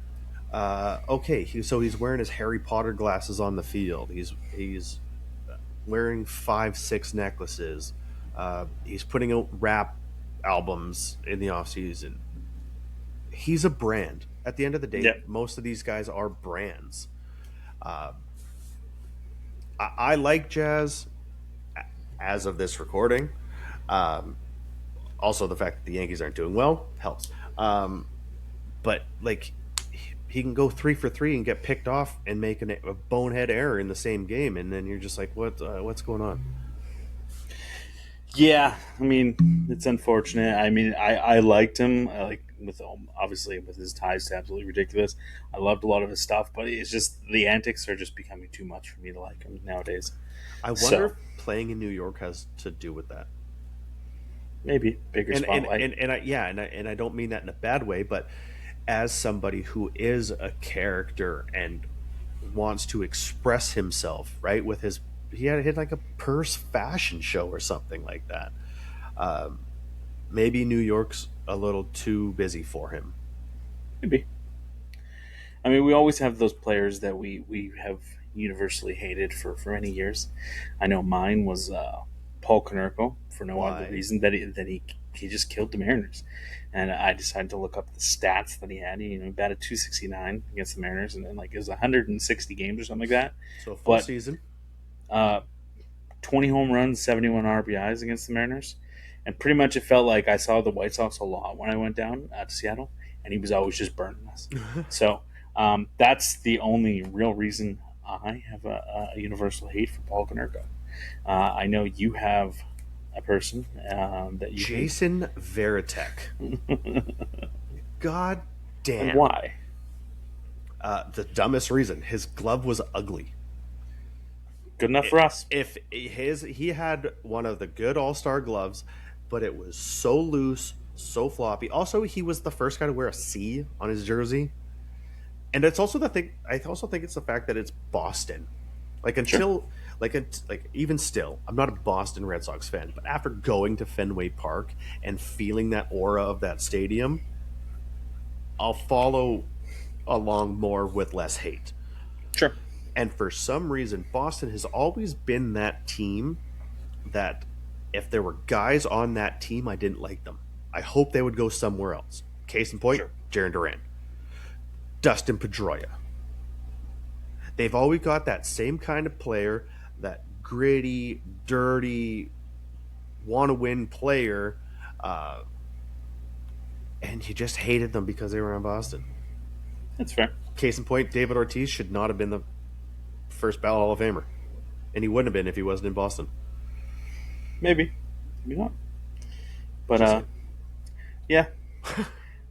so he's wearing his Harry Potter glasses on the field. He's wearing 5-6 necklaces. He's putting out rap albums in the off season. He's a brand. At the end of the day, yeah, most of these guys are brands. Uh, I like Jazz as of this recording. Um, Also, the fact that the Yankees aren't doing well helps. But like, he can go 3 for 3 and get picked off and make a bonehead error in the same game, and then you're just like, what's going on? yeah. I mean, it's unfortunate. I mean, I liked him. I like with obviously with his ties to absolutely ridiculous. I loved a lot of his stuff, but it's just the antics are just becoming too much for me to like him nowadays. I wonder So if playing in New York has to do with that. maybe bigger And spotlight. I, yeah, and I don't mean that in a bad way, but as somebody who is a character and wants to express himself, right? With his, he had like a purse fashion show or something like that. Um, Maybe New York's a little too busy for him. Maybe. I mean, we always have those players that we have universally hated for many years. I know mine was Paul Konerko for no other Why? reason that he just killed the Mariners, and I decided to look up the stats that he had. He batted 269 against the Mariners, and then like it was 160 games or something like that. So full But season. uh, 20 home runs, 71 RBIs against the Mariners, and pretty much it felt like I saw the White Sox a lot when I went down to Seattle, and he was always just burning us. So that's the only real reason I have a universal hate for Paul Konerko. I know you have a person that you hate. Jason Veritek. God damn. Why? The dumbest reason, his glove was ugly. Good enough for us. If his he had one of the good all-star gloves, but it was so loose, so floppy. Also, he was the first guy to wear a C on his jersey. And it's also the thing, I also think it's the fact that it's Boston. Like Sure. until like even still, I'm not a Boston Red Sox fan, but after going to Fenway Park and feeling that aura of that stadium, I'll follow along more with less hate. Sure. And for some reason, Boston has always been that team that if there were guys on that team, I didn't like them. I hope they would go somewhere else. Case in point, Sure. Jaron Duran, Dustin Pedroia. They've always got that same kind of player, that gritty, dirty, want to win player, uh, and you just hated them because they were in Boston. That's fair. Case in point, David Ortiz should not have been the first ballot Hall of Famer, and he wouldn't have been if he wasn't in Boston. Maybe. Maybe not. But Just saying. yeah,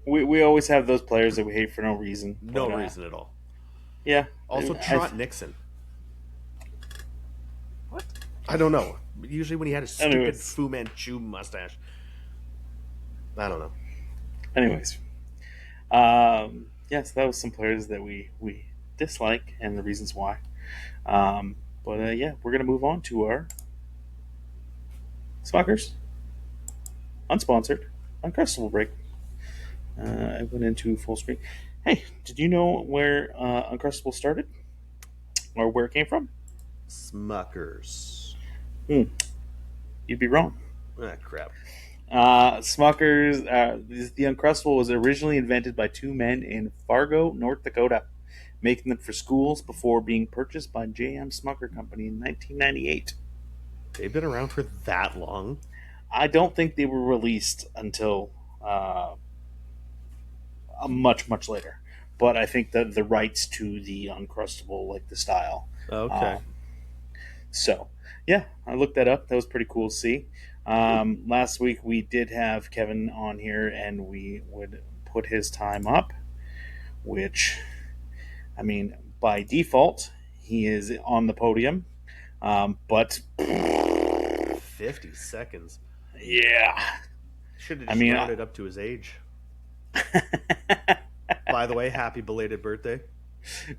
we always have those players that we hate for no reason. No But reason at all. yeah, Also, I, Trot Nixon. What? I don't know. Usually when he had a stupid anyways, Fu Manchu mustache. I don't know. anyways, yes, that was some players that we dislike and the reasons why. But yeah, we're gonna move on to our Smuckers unsponsored Uncrustable break. I went into full screen. Hey, did you know where Uncrustable started or where it came from? Smuckers. Hmm, you'd be wrong. Ah, crap. Smuckers, the Uncrustable was originally invented by two men in Fargo, North Dakota, making them for schools before being purchased by J.M. Smucker Company in 1998. They've been around for that long. I don't think they were released until much, much later. But I think that the rights to the Uncrustable, like the style. Okay. Um, so, yeah, I looked that up. That was pretty cool to see. Last week we did have Kevin on here, and we would put his time up, which, I mean, by default, he is on the podium. But 50 seconds. yeah, Should have I just mean, rounded up to his age. By the way, happy belated birthday.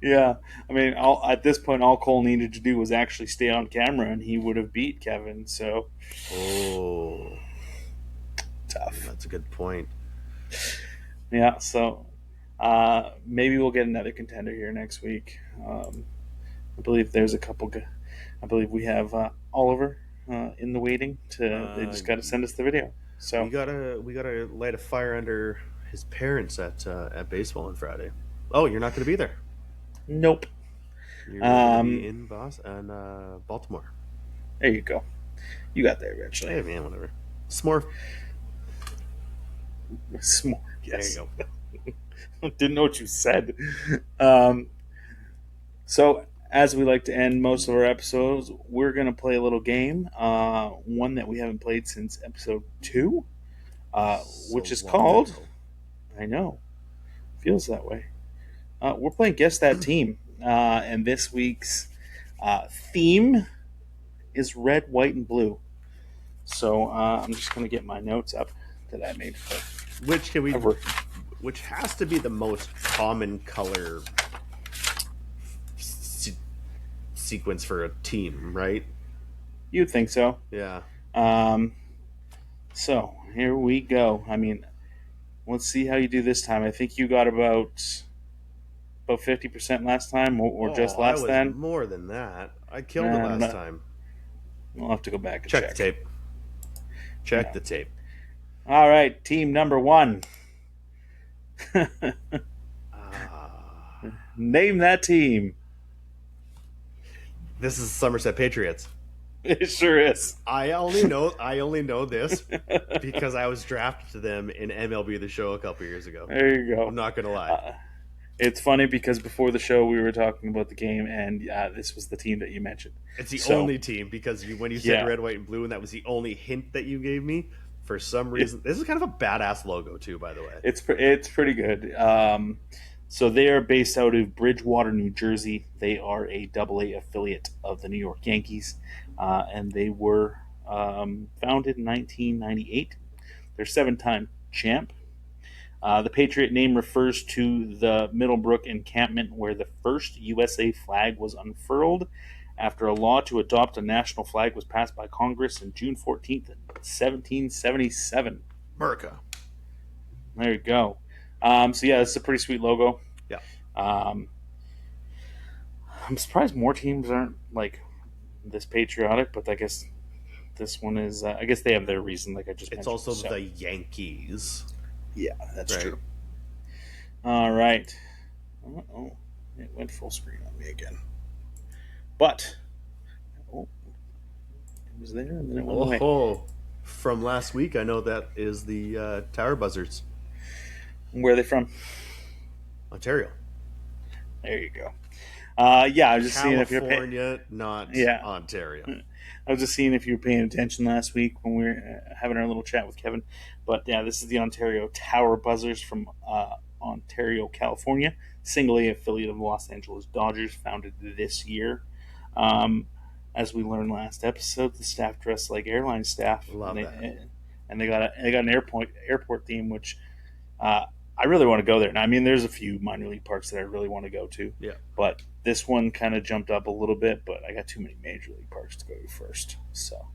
yeah, I mean, at this point, all Cole needed to do was actually stay on camera, and he would have beat Kevin. So Oh, tough. that's a good point. Yeah, so maybe we'll get another contender here next week. I believe there's a couple. I believe we have Oliver in the waiting. They Uh, just got to send us the video. we So gotta we gotta light a fire under his parents at baseball on Friday. Oh, you're not gonna be there. nope. You're gonna be Um, in Baltimore. there you go. You got there eventually. Hey man, whatever. Smorf. Smart. There you Yes. go. Didn't know what you said. Um, so, as we like to end most of our episodes, we're going to play a little game, one that we haven't played since episode 2, So which is long called, ago. I know, feels that way. We're playing Guess That Team, and this week's theme is red, white, and blue. So, I'm just going to get my notes up that I made for Which can we? ever. which has to be the most common color se- sequence for a team, right? You'd think so. Yeah. Um, so here we go. I mean, let's see how you do this time. I think you got about 50% last time, or Oh, just I less was than. more than that. I killed it I don't last know. time. We'll have to go back and Check the check. tape. Check Yeah. the tape. All right, team number one. Ah, Name that team. this is Somerset Patriots. It sure is. I only know this because I was drafted to them in MLB The Show a couple years ago. There you I'm go. not gonna lie. Uh, it's funny because before the show we were talking about the game, and this was the team that you mentioned. It's the So only team because when you said yeah, red, white, and blue, and that was the only hint that you gave me. For some it, reason, this is kind of a badass logo too, by the way. it's pretty good. So they are based out of Bridgewater, New Jersey. They are a AA affiliate of the New York Yankees, and they were founded in 1998. They're seven-time champ. The Patriot name refers to the Middlebrook encampment where the first USA flag was unfurled after a law to adopt a national flag was passed by Congress on June 14th, 1777. America. There you go. So, yeah, it's a pretty sweet logo. Yeah. Um, I'm surprised more teams aren't like this patriotic, but I guess this one is. I guess they have their reason, like I just It's mentioned. also So, the Yankees, yeah, that's right? true. All right. Oh, it went full screen on me again. But oh, it was there and then it went away. Oh, from last week, I know that is the Tower Buzzards, Where are they from? Ontario, There you go. Yeah, I was just seeing if you're paying. California, not Yeah, Ontario. I was just seeing if you were paying attention last week when we were having our little chat with Kevin. But yeah, this is the Ontario Tower Buzzers from Ontario, California, single A affiliate of the Los Angeles Dodgers, founded this year. Um, as we learned last episode, the staff dressed like airline staff, Love that. And they got an airport theme, which uh, I really want to go there. Now, I mean, there's a few minor league parks that I really want to go to, Yeah. but this one kind of jumped up a little bit. But I got too many major league parks to go to first, so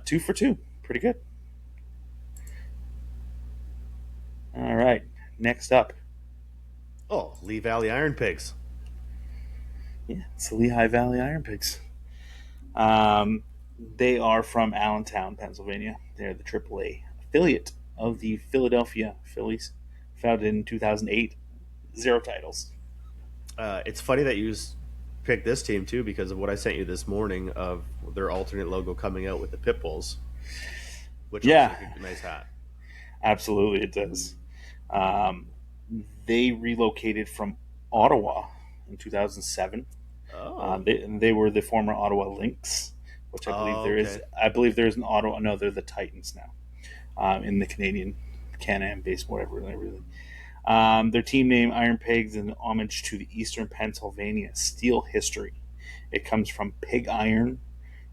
2 for 2, pretty good. All right, next up, Oh, Lee Valley Iron Pigs. yeah, it's the Lehigh Valley Iron Pigs. Um, they are from Allentown, Pennsylvania. They're the AAA affiliate of the Philadelphia Phillies, founded in 2008. Zero titles. It's funny that you picked this team too because of what I sent you this morning of their alternate logo coming out with the pit bulls, which looks Yeah, like a nice hat. absolutely, it does. Um, they relocated from Ottawa in 2007. Oh. They were the former Ottawa Lynx, which I believe Oh, there is. okay. I believe there is an Ottawa. No, they're the Titans now in the Canadian Can-Am base, whatever. Really. Their team name Iron Pigs in homage to the Eastern Pennsylvania steel history. It comes from pig iron,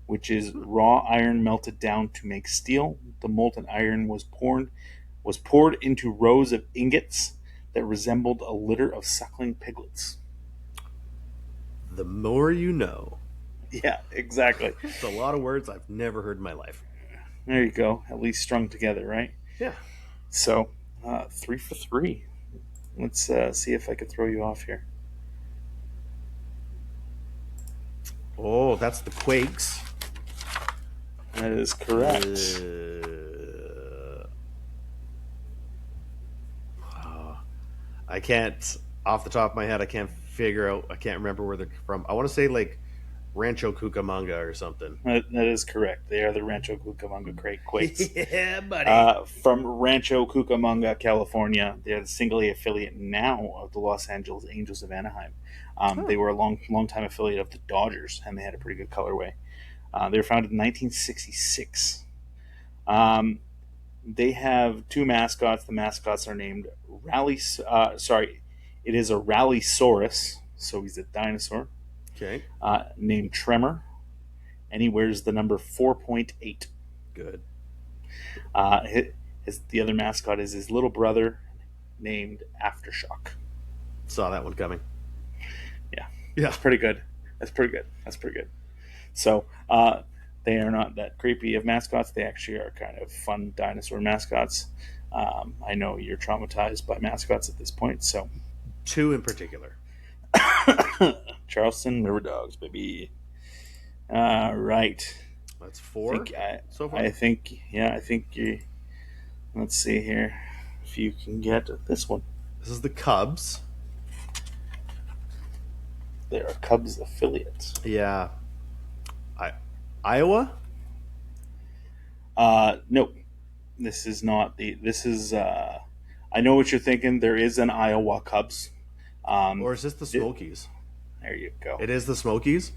which is raw iron melted down to make steel. The molten iron was poured into rows of ingots that resembled a litter of suckling piglets. The more you know. Yeah, exactly. It's a lot of words I've never heard in my life. There you go. At least strung together, right? Yeah. So, 3 for 3. Let's see if I could throw you off here. Oh, that's the Quakes. That is correct. I can't, off the top of my head, I can't figure out, I can't remember where they're from. I want to say like Rancho Cucamonga or something. That is correct. They are the Rancho Cucamonga Quakes. Yeah, buddy. From Rancho Cucamonga, California. They're the single A affiliate now of the Los Angeles Angels of Anaheim. They were a long time affiliate of the Dodgers, and they had a pretty good colorway. They were founded in 1966. They have two mascots. The mascots are named it is a Rallysaurus, so he's a dinosaur, Okay. named Tremor, and he wears the number 4.8. Good. Uh, the other mascot is his little brother, named Aftershock. Saw that one coming. Yeah, Yeah. that's pretty good. That's pretty good. That's pretty good. So they are not that creepy of mascots. They actually are kind of fun dinosaur mascots. I know you're traumatized by mascots at this point, so Two in particular. Charleston River Dogs, baby. Right. That's I four think so far. I think yeah. I think you. Let's see here if you can get this one. This is the Cubs. They're a Cubs affiliate. Yeah. I Iowa? Nope. This is not the. This is. I know what you're thinking. There is an Iowa Cubs. Um, Or is this the Smokies? there you go. It is the Smokies?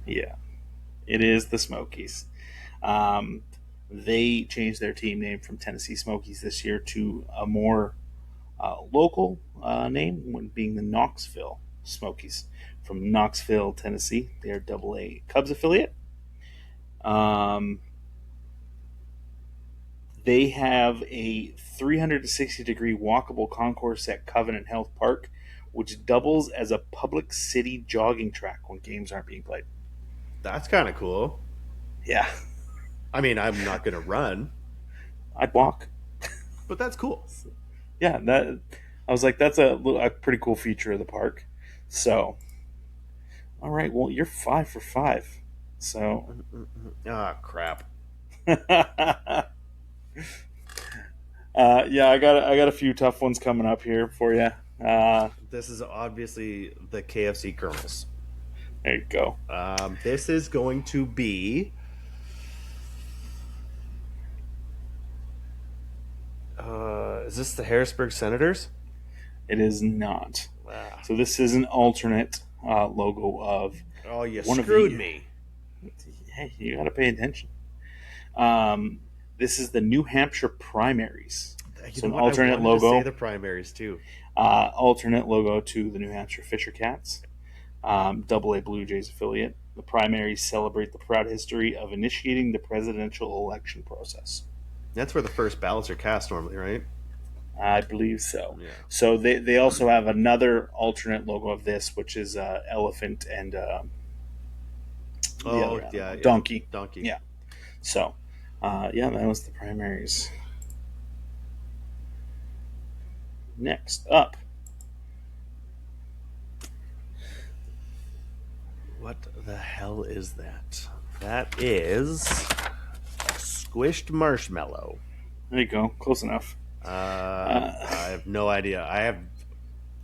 Yeah, it is the Smokies. Um, they changed their team name from Tennessee Smokies this year to a more local name, one being the Knoxville Smokies from Knoxville, Tennessee. They're AA Cubs affiliate. Um, they have a 360-degree walkable concourse at Covenant Health Park, which doubles as a public city jogging track when games aren't being played. That's kind of cool. Yeah, I mean, I'm not going to run, I'd walk. but that's cool. Yeah, that I was like, that's a pretty cool feature of the park. So, all right, well, you're 5 for 5. So, Ah, crap. yeah, I got a few tough ones coming up here for you. This is obviously the KFC kernels. There you go. This is going to be. Is this the Harrisburg Senators? It is not. Ah. So this is an alternate logo of Oh, you one of screwed the. me. Hey, you got to pay attention. Um, this is the New Hampshire primaries. You So know an what? I alternate wanted to say logo, the primaries too. alternate logo to the New Hampshire Fisher Cats, AA Blue Jays affiliate. The primaries celebrate the proud history of initiating the presidential election process. That's where the first ballots are cast normally, right? I believe so. Yeah. So they also have another alternate logo of this, which is elephant and the Oh, other yeah, animal, yeah. donkey. Donkey. Yeah. So, yeah, that was the primaries. Next up, What the hell is that? That is squished marshmallow. there you go, close enough. I have no idea.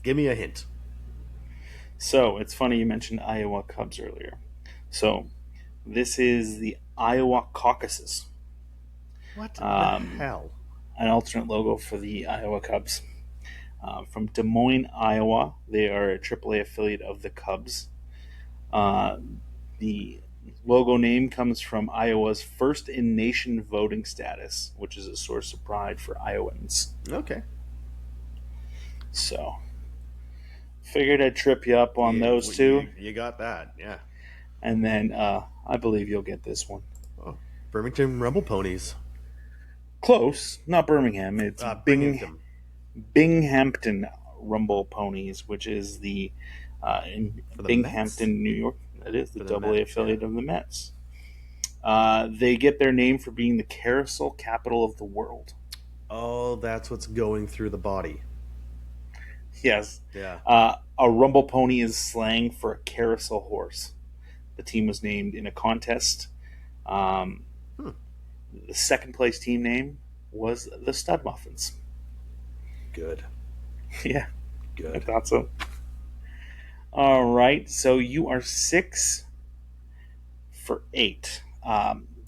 Give me a hint. So it's funny you mentioned Iowa Cubs earlier. So this is the Iowa Caucuses, What the um, hell? an alternate logo for the Iowa Cubs. From Des Moines, Iowa, they are a AAA affiliate of the Cubs. Uh, the logo name comes from Iowa's first in nation voting status, which is a source of pride for Iowans. Okay. So, figured I'd trip you up on those two, You got that. Yeah. and then I believe you'll get this one. Oh, Birmingham Rumble Ponies. Close, not Birmingham. It's Binghamton. Binghamton Rumble Ponies, which is the in For the Binghamton, New York. It is the For the AA Mets, affiliate yeah. of the Mets. They get their name for being the carousel capital of the world. Oh, that's what's going through the body. Yes. Yeah. A rumble pony is slang for a carousel horse. The team was named in a contest. Um, Hmm. the second place team name was the Stud Muffins. Good. Yeah, I Good. thought so. All right, so you are 6 for 8.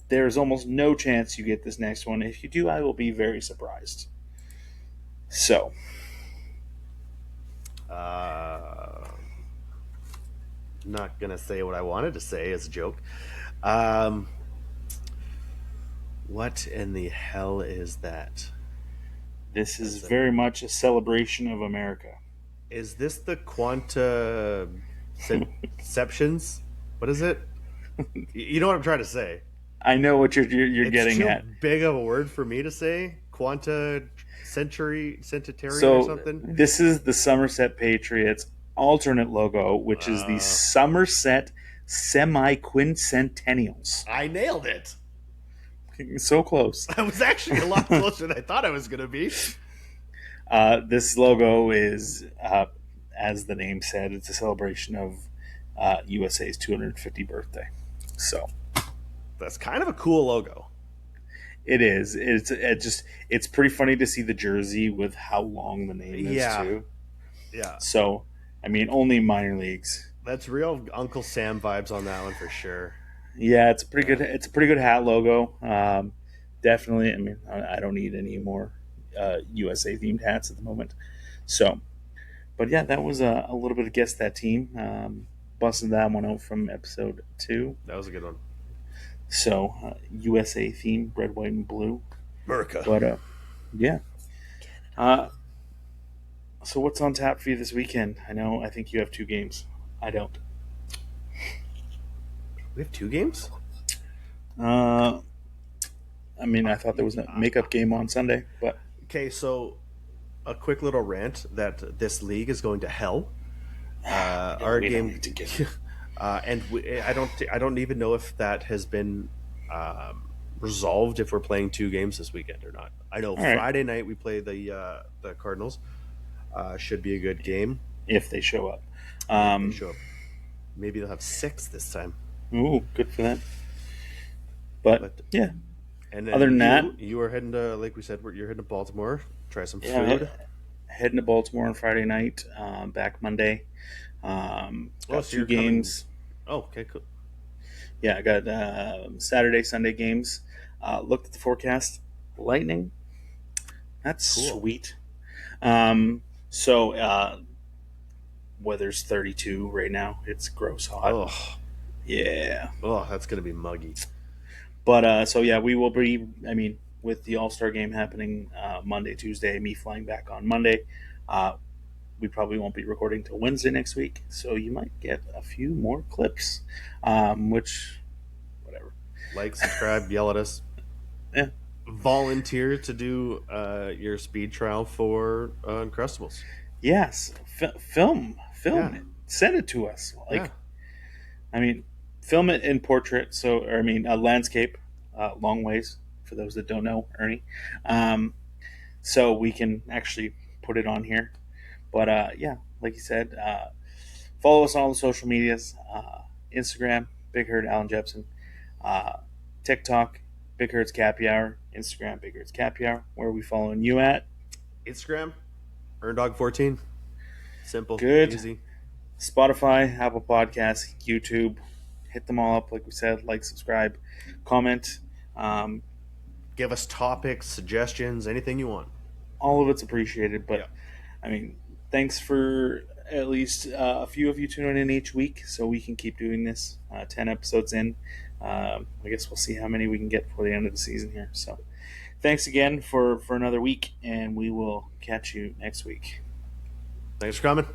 There's almost no chance you get this next one. If you do, I will be very surprised. So, Not gonna say what I wanted to say as a joke. Um, what in the hell is that? this is That's a- very much a celebration of America. Is this the quanta Ceptions? What is it? You know what I'm trying to say. I know what you're It's getting too at. big of a word for me to say. Quanta Centenary or So something. this is the Somerset Patriots alternate logo, which is the Uh, Somerset Semi-Quincentennials. I nailed it. So close. I was actually a lot closer than I thought I was going to be. This logo is, as the name said, it's a celebration of USA's 250th birthday. So That's kind of a cool logo. it is. It's pretty funny to see the jersey with how long the name is Yeah, too. yeah. So I mean, only minor leagues. That's real Uncle Sam vibes on that one for sure. Yeah, it's pretty good. It's a pretty good hat logo. Definitely. I mean, I don't need any more USA themed hats at the moment. So, but yeah, that was a little bit of guess that team. Busted that one out from episode 2. That was a good one. So USA theme, red, white, and blue. America. But yeah. Uh, so what's on tap for you this weekend? I think you have 2 games. I don't. We have 2 games? Uh, I mean, I thought there was a makeup game on Sunday, but Okay, so a quick little rant that this league is going to hell. Our we don't game, need to get. and I don't even know if that has been resolved. If we're playing 2 games this weekend or not. I know All right, Friday night we play the Cardinals. Should be a good game. if they show up. If they show up, maybe they'll have 6 this time. Ooh, good for them. But But yeah, and then other than that, you are heading to, like we said, you're heading to Baltimore. Try some yeah, food. heading to Baltimore on Friday night. Back Monday. Got So 2 you're coming. games. Oh, okay, cool. Yeah, I got Saturday, Sunday games. Looked at the forecast. Lightning. That's Cool. sweet. So weather's 32 right now. It's gross hot. Oh, Yeah. that's gonna be muggy. But so yeah, we will be. I mean, with the All Star game happening Monday, Tuesday, me flying back on Monday, we probably won't be recording till Wednesday next week. So you might get a few more clips, which, whatever. Like, subscribe, yell at us. Yeah. Volunteer to do your speed trial for Uncrustables. Yes. Film Yeah. it. Send it to us. Yeah. I mean, film it in portrait. So, or I mean, a landscape, long ways. For those that don't know, Ernie. So we can actually put it on here. But yeah, like you said, follow us on all the social medias: Instagram, Big Herd Allan Jepsen, TikTok, Big Herd's Cappy Hour, Instagram, Big Herd's Cappy Hour. Where are we following you at? Instagram, EarnDog14. Simple, Good. easy. Spotify, Apple Podcasts, YouTube. Hit them all up, like we said. Like, subscribe, comment. Give us topics, suggestions, anything you want. All of it's appreciated. But Yeah. I mean, thanks for at least a few of you tuning in each week, so we can keep doing this. 10 episodes in. I guess we'll see how many we can get before the end of the season here. So, thanks again for another week, and we will catch you next week. Thanks for coming.